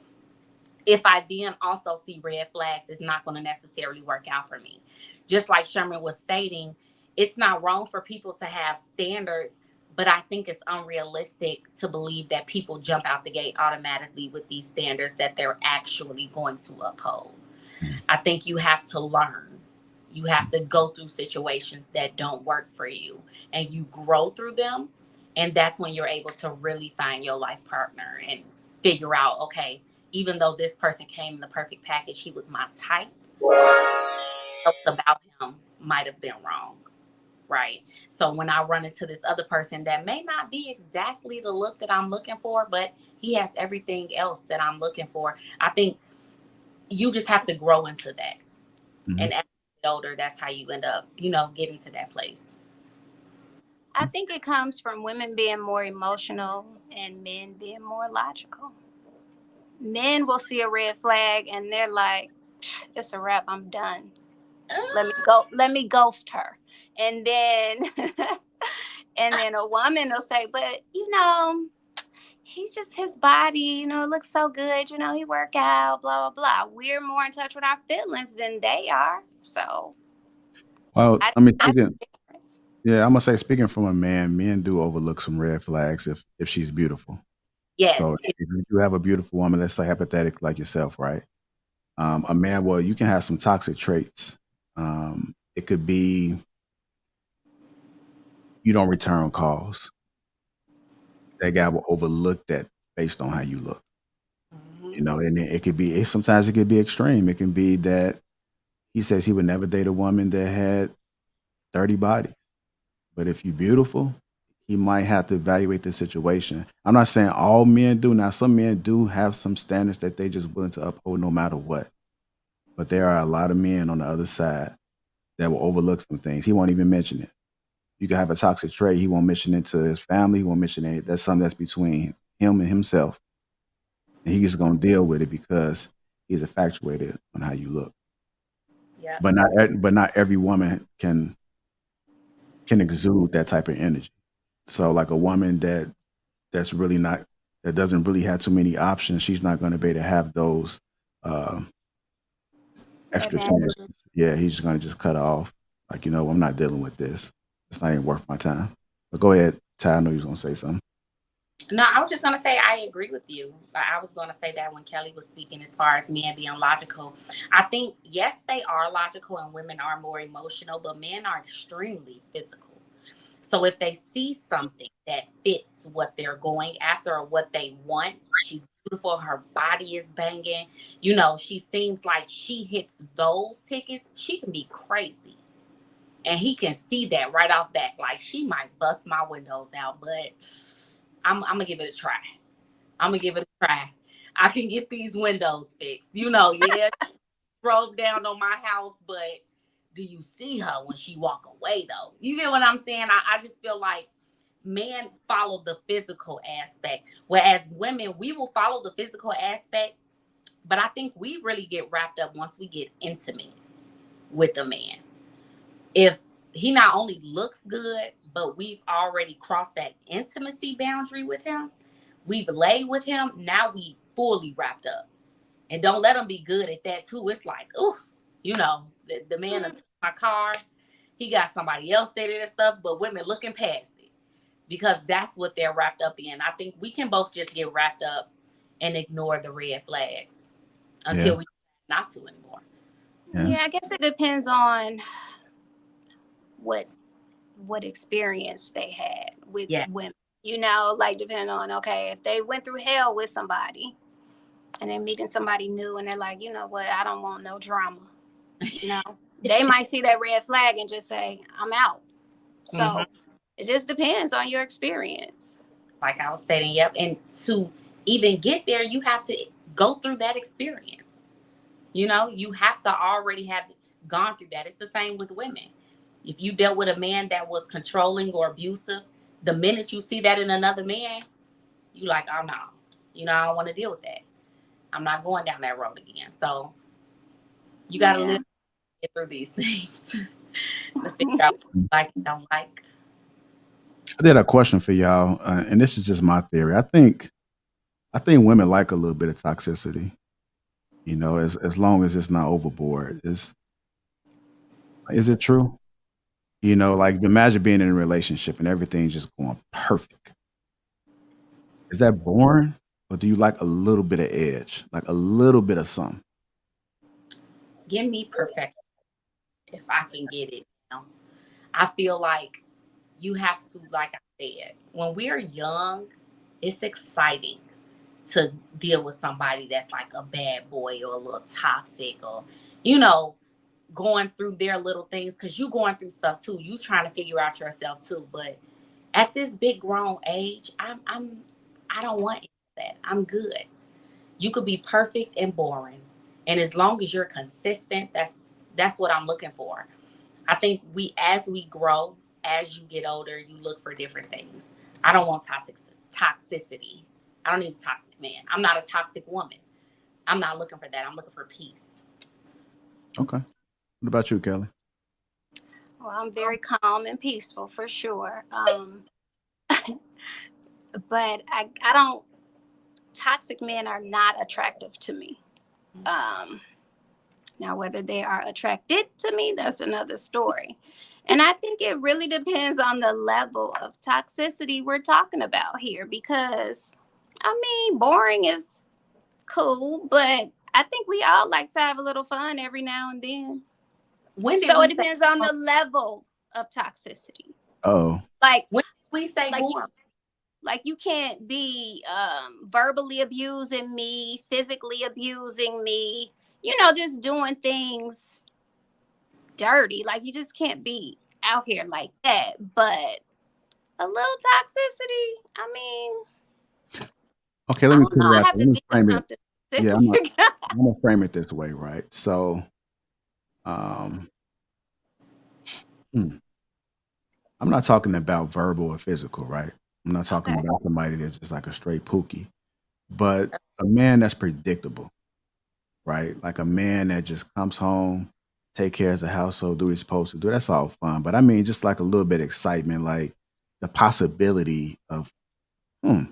if I then also see red flags, it's not going to necessarily work out for me. Just like Sherman was stating, it's not wrong for people to have standards, but I think it's unrealistic to believe that people jump out the gate automatically with these standards that they're actually going to uphold. I think you have to learn. You have to go through situations that don't work for you and you grow through them. And that's when you're able to really find your life partner and figure out, okay, even though this person came in the perfect package, he was my type, something about him might have been wrong, right? So when I run into this other person that may not be exactly the look that I'm looking for, but he has everything else that I'm looking for, I think you just have to grow into that. Mm-hmm. And as you get older, that's how you end up, getting to that place. I think it comes from women being more emotional and men being more logical. Men will see a red flag and they're like, it's a wrap, I'm done. Let me go, let me ghost her. And then and then a woman will say, but he's just his body, it looks so good, he work out, blah blah blah. We're more in touch with our feelings than they are. So Well, I, I mean, I yeah, I'm gonna say, speaking from a man, men do overlook some red flags if she's beautiful. Yes. So if you do have a beautiful woman, let's say hypothetically like yourself, right? A man, well, you can have some toxic traits. It could be you don't return calls. That guy will overlook that based on how you look. And then sometimes it could be extreme. It can be that he says he would never date a woman that had 30 bodies. But if you're beautiful, he might have to evaluate the situation. I'm not saying all men do. Now, some men do have some standards that they just willing to uphold no matter what. But there are a lot of men on the other side that will overlook some things. He won't even mention it. You can have a toxic trait. He won't mention it to his family. He won't mention it. That's something that's between him and himself. And he's just going to deal with it because he's infatuated on how you look. Yeah. But not every woman can exude that type of energy. So like a woman that's really not, that doesn't really have too many options, she's not going to be able to have those extra chances. Yeah, he's just going to just cut her off. Like, I'm not dealing with this. It's not even worth my time. But go ahead, Ty. I know you was going to say something. No, I was just going to say I agree with you. I was going to say that when Kelly was speaking as far as men being logical. I think, yes, they are logical and women are more emotional, but men are extremely physical. So if they see something that fits what they're going after or what they want, she's beautiful, her body is banging, she seems like she hits those tickets, she can be crazy. And he can see that right off that. Like, she might bust my windows out, but I'm going to give it a try. I can get these windows fixed. Yeah, drove down on my house, but do you see her when she walk away, though? You get what I'm saying? I just feel like men follow the physical aspect, whereas women, we will follow the physical aspect, but I think we really get wrapped up once we get intimate with a man. If he not only looks good, but we've already crossed that intimacy boundary with him, we've laid with him, now we fully wrapped up. And don't let him be good at that too. It's like, ooh, the man that took my car, he got somebody else said it and stuff, but women looking past it because that's what they're wrapped up in. I think we can both just get wrapped up and ignore the red flags until we not to anymore. Yeah, I guess it depends on what experience they had with women. Like depending on, okay, if they went through hell with somebody and they're meeting somebody new and they're like, you know what, I don't want no drama. They might see that red flag and just say, I'm out. So it just depends on your experience. Like I was stating, yep. And to even get there, you have to go through that experience. You have to already have gone through that. It's the same with women. If you dealt with a man that was controlling or abusive, the minute you see that in another man, you like, oh no, I don't want to deal with that. I'm not going down that road again. So you got to live through these things to figure out what you like and don't like. I did a question for y'all, and this is just my theory. I think women like a little bit of toxicity. As long as it's not overboard. Is it true? Like imagine being in a relationship and everything's just going perfect. Is that boring? Or do you like a little bit of edge? Like a little bit of something? Give me perfection if I can get it. I feel like you have to, like I said, when we're young, it's exciting to deal with somebody that's like a bad boy or a little toxic or, going through their little things because you going through stuff too. You trying to figure out yourself too. But at this big grown age, I don't want that. I'm good. You could be perfect and boring, and as long as you're consistent, that's what I'm looking for. I think as we grow as you get older, you look for different things. I don't want toxicity. I don't need a toxic man. I'm not a toxic woman. I'm not looking for that. I'm looking for peace. Okay. What about you, Kelly? Well, I'm very calm and peaceful for sure. But I don't, toxic men are not attractive to me. Now, whether they are attracted to me, that's another story. And I think it really depends on the level of toxicity we're talking about here, because I mean, boring is cool, but I think we all like to have a little fun every now and then. So it depends on the level of toxicity. Oh. Like when we say like boring. Like you can't be verbally abusing me, physically abusing me, just doing things dirty. Like you just can't be out here like that. But a little toxicity, I mean, Okay, let me put it I out have there. to Let me think of frame it. something Yeah, specific. I'm gonna frame it this way, right? So, I'm not talking about verbal or physical, right? I'm not talking Okay. about somebody that's just like a straight pookie, but a man that's predictable, right? Like a man that just comes home, take care of the household, do what he's supposed to do. That's all fun. But I mean, just like a little bit of excitement, like the possibility of,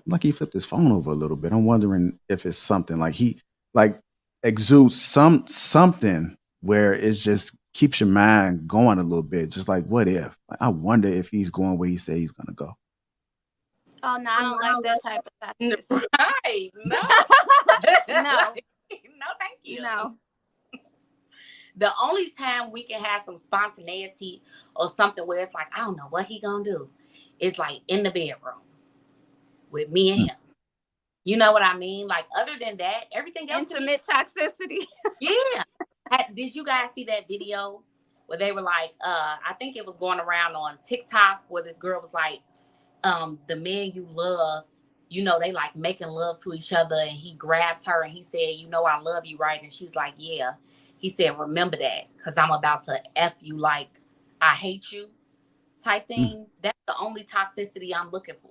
like he flipped his phone over a little bit. I'm wondering if it's something like he like exudes something where it just keeps your mind going a little bit. Just like, what if? Like, I wonder if he's going where he said he's gonna go. Oh no, I don't like that type of toxicity. Right. No. No. No, thank you. No. The only time we can have some spontaneity or something where it's like, I don't know what he gonna do, is like in the bedroom with me and him. You know what I mean? Like other than that, everything else. Intimate toxicity. Yeah. Did you guys see that video where they were like, I think it was going around on TikTok where this girl was like, the men you love, they like making love to each other, and he grabs her and he said, I love you, right? And she's like, yeah. He said, remember that, because I'm about to F you like I hate you type thing. That's the only toxicity I'm looking for.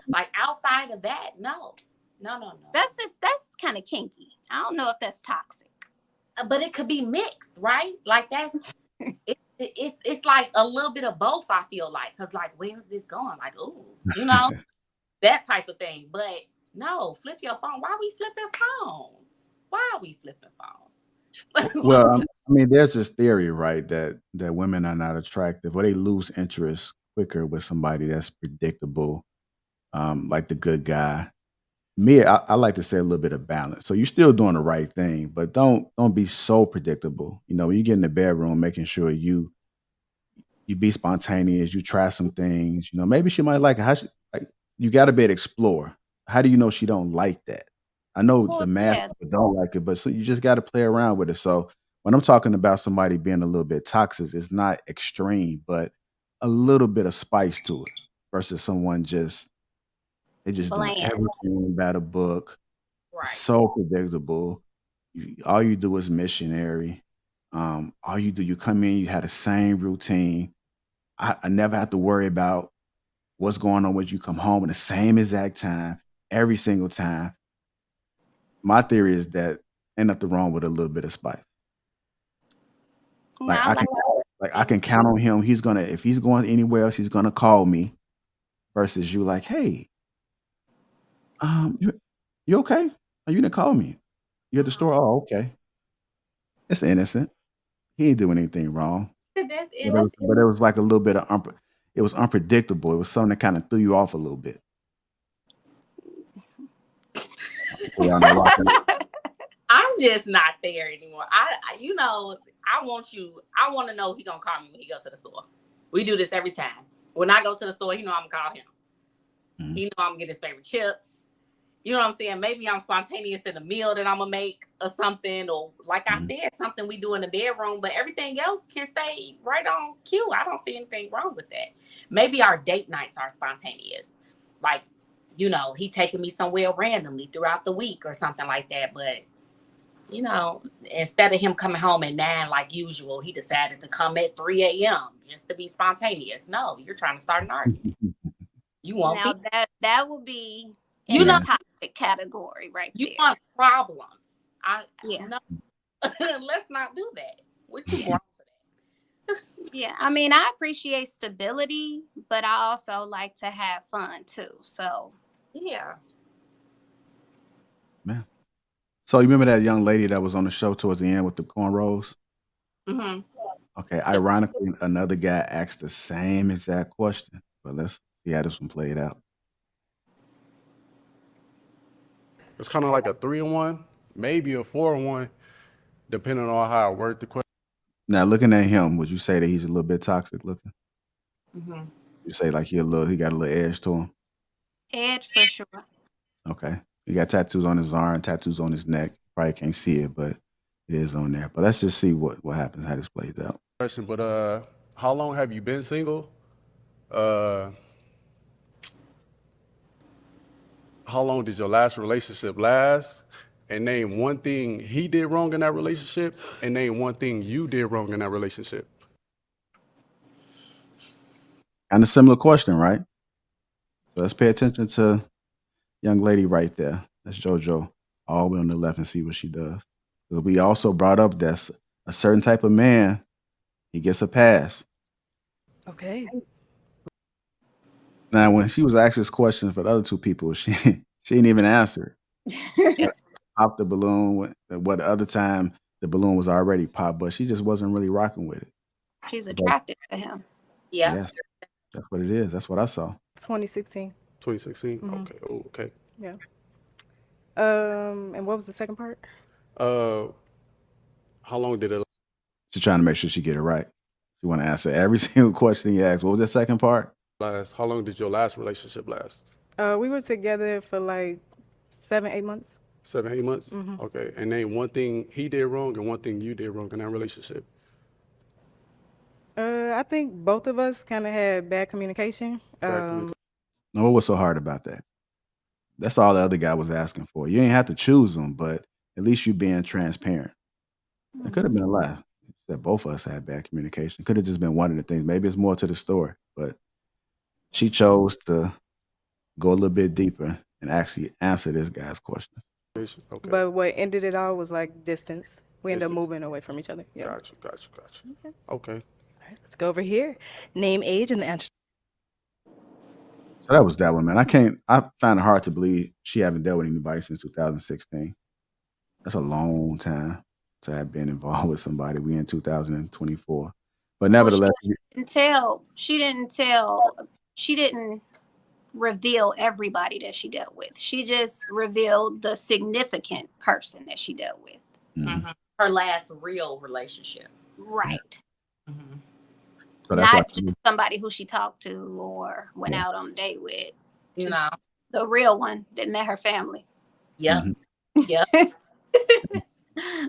Like outside of that, no. That's kind of kinky. I don't know if that's toxic. But it could be mixed, right? Like that's it's like a little bit of both, I feel like, because like, where's this going? Like, ooh, that type of thing. But no, flip your phone. Why are we flipping phones? Why are we flipping phones? Well, I mean, there's this theory, right, that women are not attractive, or they lose interest quicker with somebody that's predictable, like the good guy. Me, I like to say a little bit of balance. So you're still doing the right thing, but don't be so predictable. When you get in the bedroom, making sure you be spontaneous, you try some things. Maybe she might like it. Like, you got to be able to explore. How do you know she don't like that? I know the math people don't like it, but so you just got to play around with it. So when I'm talking about somebody being a little bit toxic, it's not extreme, but a little bit of spice to it versus someone they just doing Bland. everything by the book. Right. So predictable. All you do is missionary. All you do, you come in, you have the same routine. I never have to worry about what's going on when you come home at the same exact time, every single time. My theory is that ain't nothing wrong with a little bit of spice. Like I can count on him. If he's going anywhere else, he's gonna call me. Versus you like, hey, you okay? Oh, you didn't call me. You at the store? Oh, okay. It's innocent. He ain't doing anything wrong. That's But it was like a little bit of it was unpredictable. It was something that kind of threw you off a little bit. I'm just not there anymore. I want to know he gonna call me when he goes to the store. We do this every time. When I go to the store, I'm gonna call him. Mm-hmm. He know I'm gonna get his favorite chips. You know what I'm saying? Maybe I'm spontaneous in a meal that I'm gonna make or something, or like I said, something we do in the bedroom, but everything else can stay right on cue. I don't see anything wrong with that. Maybe our date nights are spontaneous. Like, he taking me somewhere randomly throughout the week or something like that, but You know, instead of him coming home at 9 like usual, he decided to come at 3 a.m. just to be spontaneous. No, you're trying to start an argument. You want Now people. that would be You in know, the toxic category right you there. want problems. Yeah. No, let's not do that. We're too grown for that. Yeah, I mean, I appreciate stability, but I also like to have fun too. So, Yeah. Man. So you remember that young lady that was on the show towards the end with the cornrows? Mm-hmm. Okay, ironically, another guy asked the same exact question, but let's see how this one played out. It's kind of like a 3-in-1, maybe a 4-in-1, depending on how I word the question. Now, looking at him, would you say that he's a little bit toxic looking? Mm-hmm. You say like he got a little edge to him? edge for sure. Okay. He got tattoos on his arm, tattoos on his neck. Probably can't see it, but it is on there. But let's just see what happens, how this plays out. But how long have you been single? How long did your last relationship last? And name one thing he did wrong in that relationship, and name one thing you did wrong in that relationship. Kind of similar question, right? So let's pay attention to young lady right there. That's JoJo, all the way on the left, and see what she does. Because we also brought up that a certain type of man, he gets a pass. Okay. Now, when she was asked this question for the other two people, she didn't even answer. Popped the balloon. What the other time the balloon was already popped, but she just wasn't really rocking with it. She's attracted to him. Yeah. Yes, that's what it is. That's what I saw. 2016. 2016. Mhm. Okay. Oh, okay. Yeah. And what was the second part? How long did it She's trying to make sure she get it right. She want to answer every single question he asked. What was the second part? last? How long did your last relationship last? We were together for like 7-8 months. 7-8 months. Mhm. Okay. And name one thing he did wrong and one thing you did wrong in that relationship. I think both of us kind of had bad communication. Now, what was so hard about that? That's all the other guy was asking for. You ain't have to choose them, but at least you being transparent. It could have been a lie. That both of us had bad communication. Could have just been one of the things. Maybe it's more to the story, but she chose to go a little bit deeper and actually answer this guy's questions. Okay. But what ended it all was like distance. We ended up Distance. moving away from each other. Yeah. Gotcha. Okay. Let's go over here. Name, age, and the answer. So that was that one, man. I find it hard to believe she haven't dealt with anybody since 2016. That's a long time to have been involved with somebody. We in 2024. But nevertheless, She didn't reveal everybody that she dealt with. She just revealed the significant person that she dealt with. Mm-hmm. Her last real relationship. Right. Mm-hmm. So that's not just somebody who she talked to or went out on a date with. You Just know, the real one that met her family. Yep. Yep.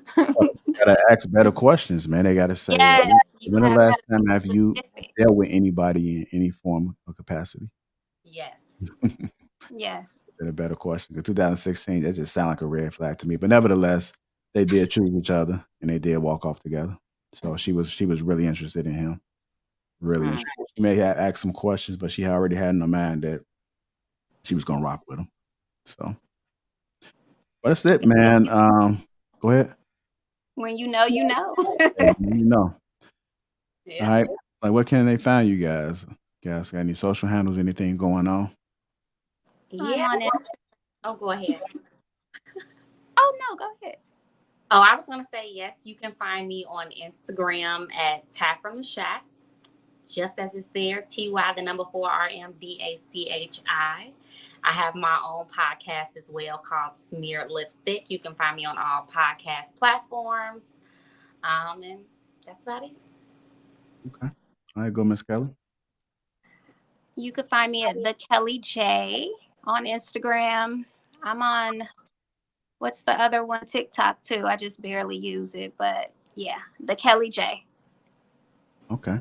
Gotta ask better questions, man. They gotta say, Yes, when the last time have you dealt with anybody in any form or capacity? Yes. Yes. A better question. Because 2016, that just sound like a red flag to me. But nevertheless, they did choose each other and they did walk off together. So she was really interested in him. Really interested. She may have asked some questions, but she already had in her mind that she was gonna rock with him. So, but that's it, man. Go ahead. When you know, you know. You know. Yeah. All right. Like, where can they find you guys? You guys got any social handles? Anything going on? Yeah. Oh, go ahead. Oh no, go ahead. Oh, I was gonna say yes. You can find me on Instagram at Tap from the Shack, just as it's there. TY the number 4 RMDACHI. I have my own podcast as well called Smeared Lipstick. You can find me on all podcast platforms. And that's about it. Okay. All right, go, Miss Kelly. You could find me at the Kelly J on Instagram. I'm on what's the other one? TikTok too. I just barely use it, but yeah, the Kelly J. Okay.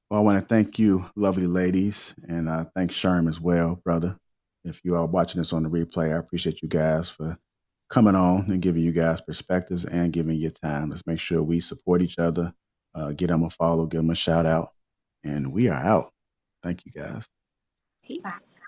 Well, I want to thank you, lovely ladies, and thank Sherm as well, brother. If you are watching this on the replay, I appreciate you guys for coming on and giving you guys perspectives and giving your time. Let's make sure we support each other. Get them a follow, give them a shout out, and we are out. Thank you guys. Peace.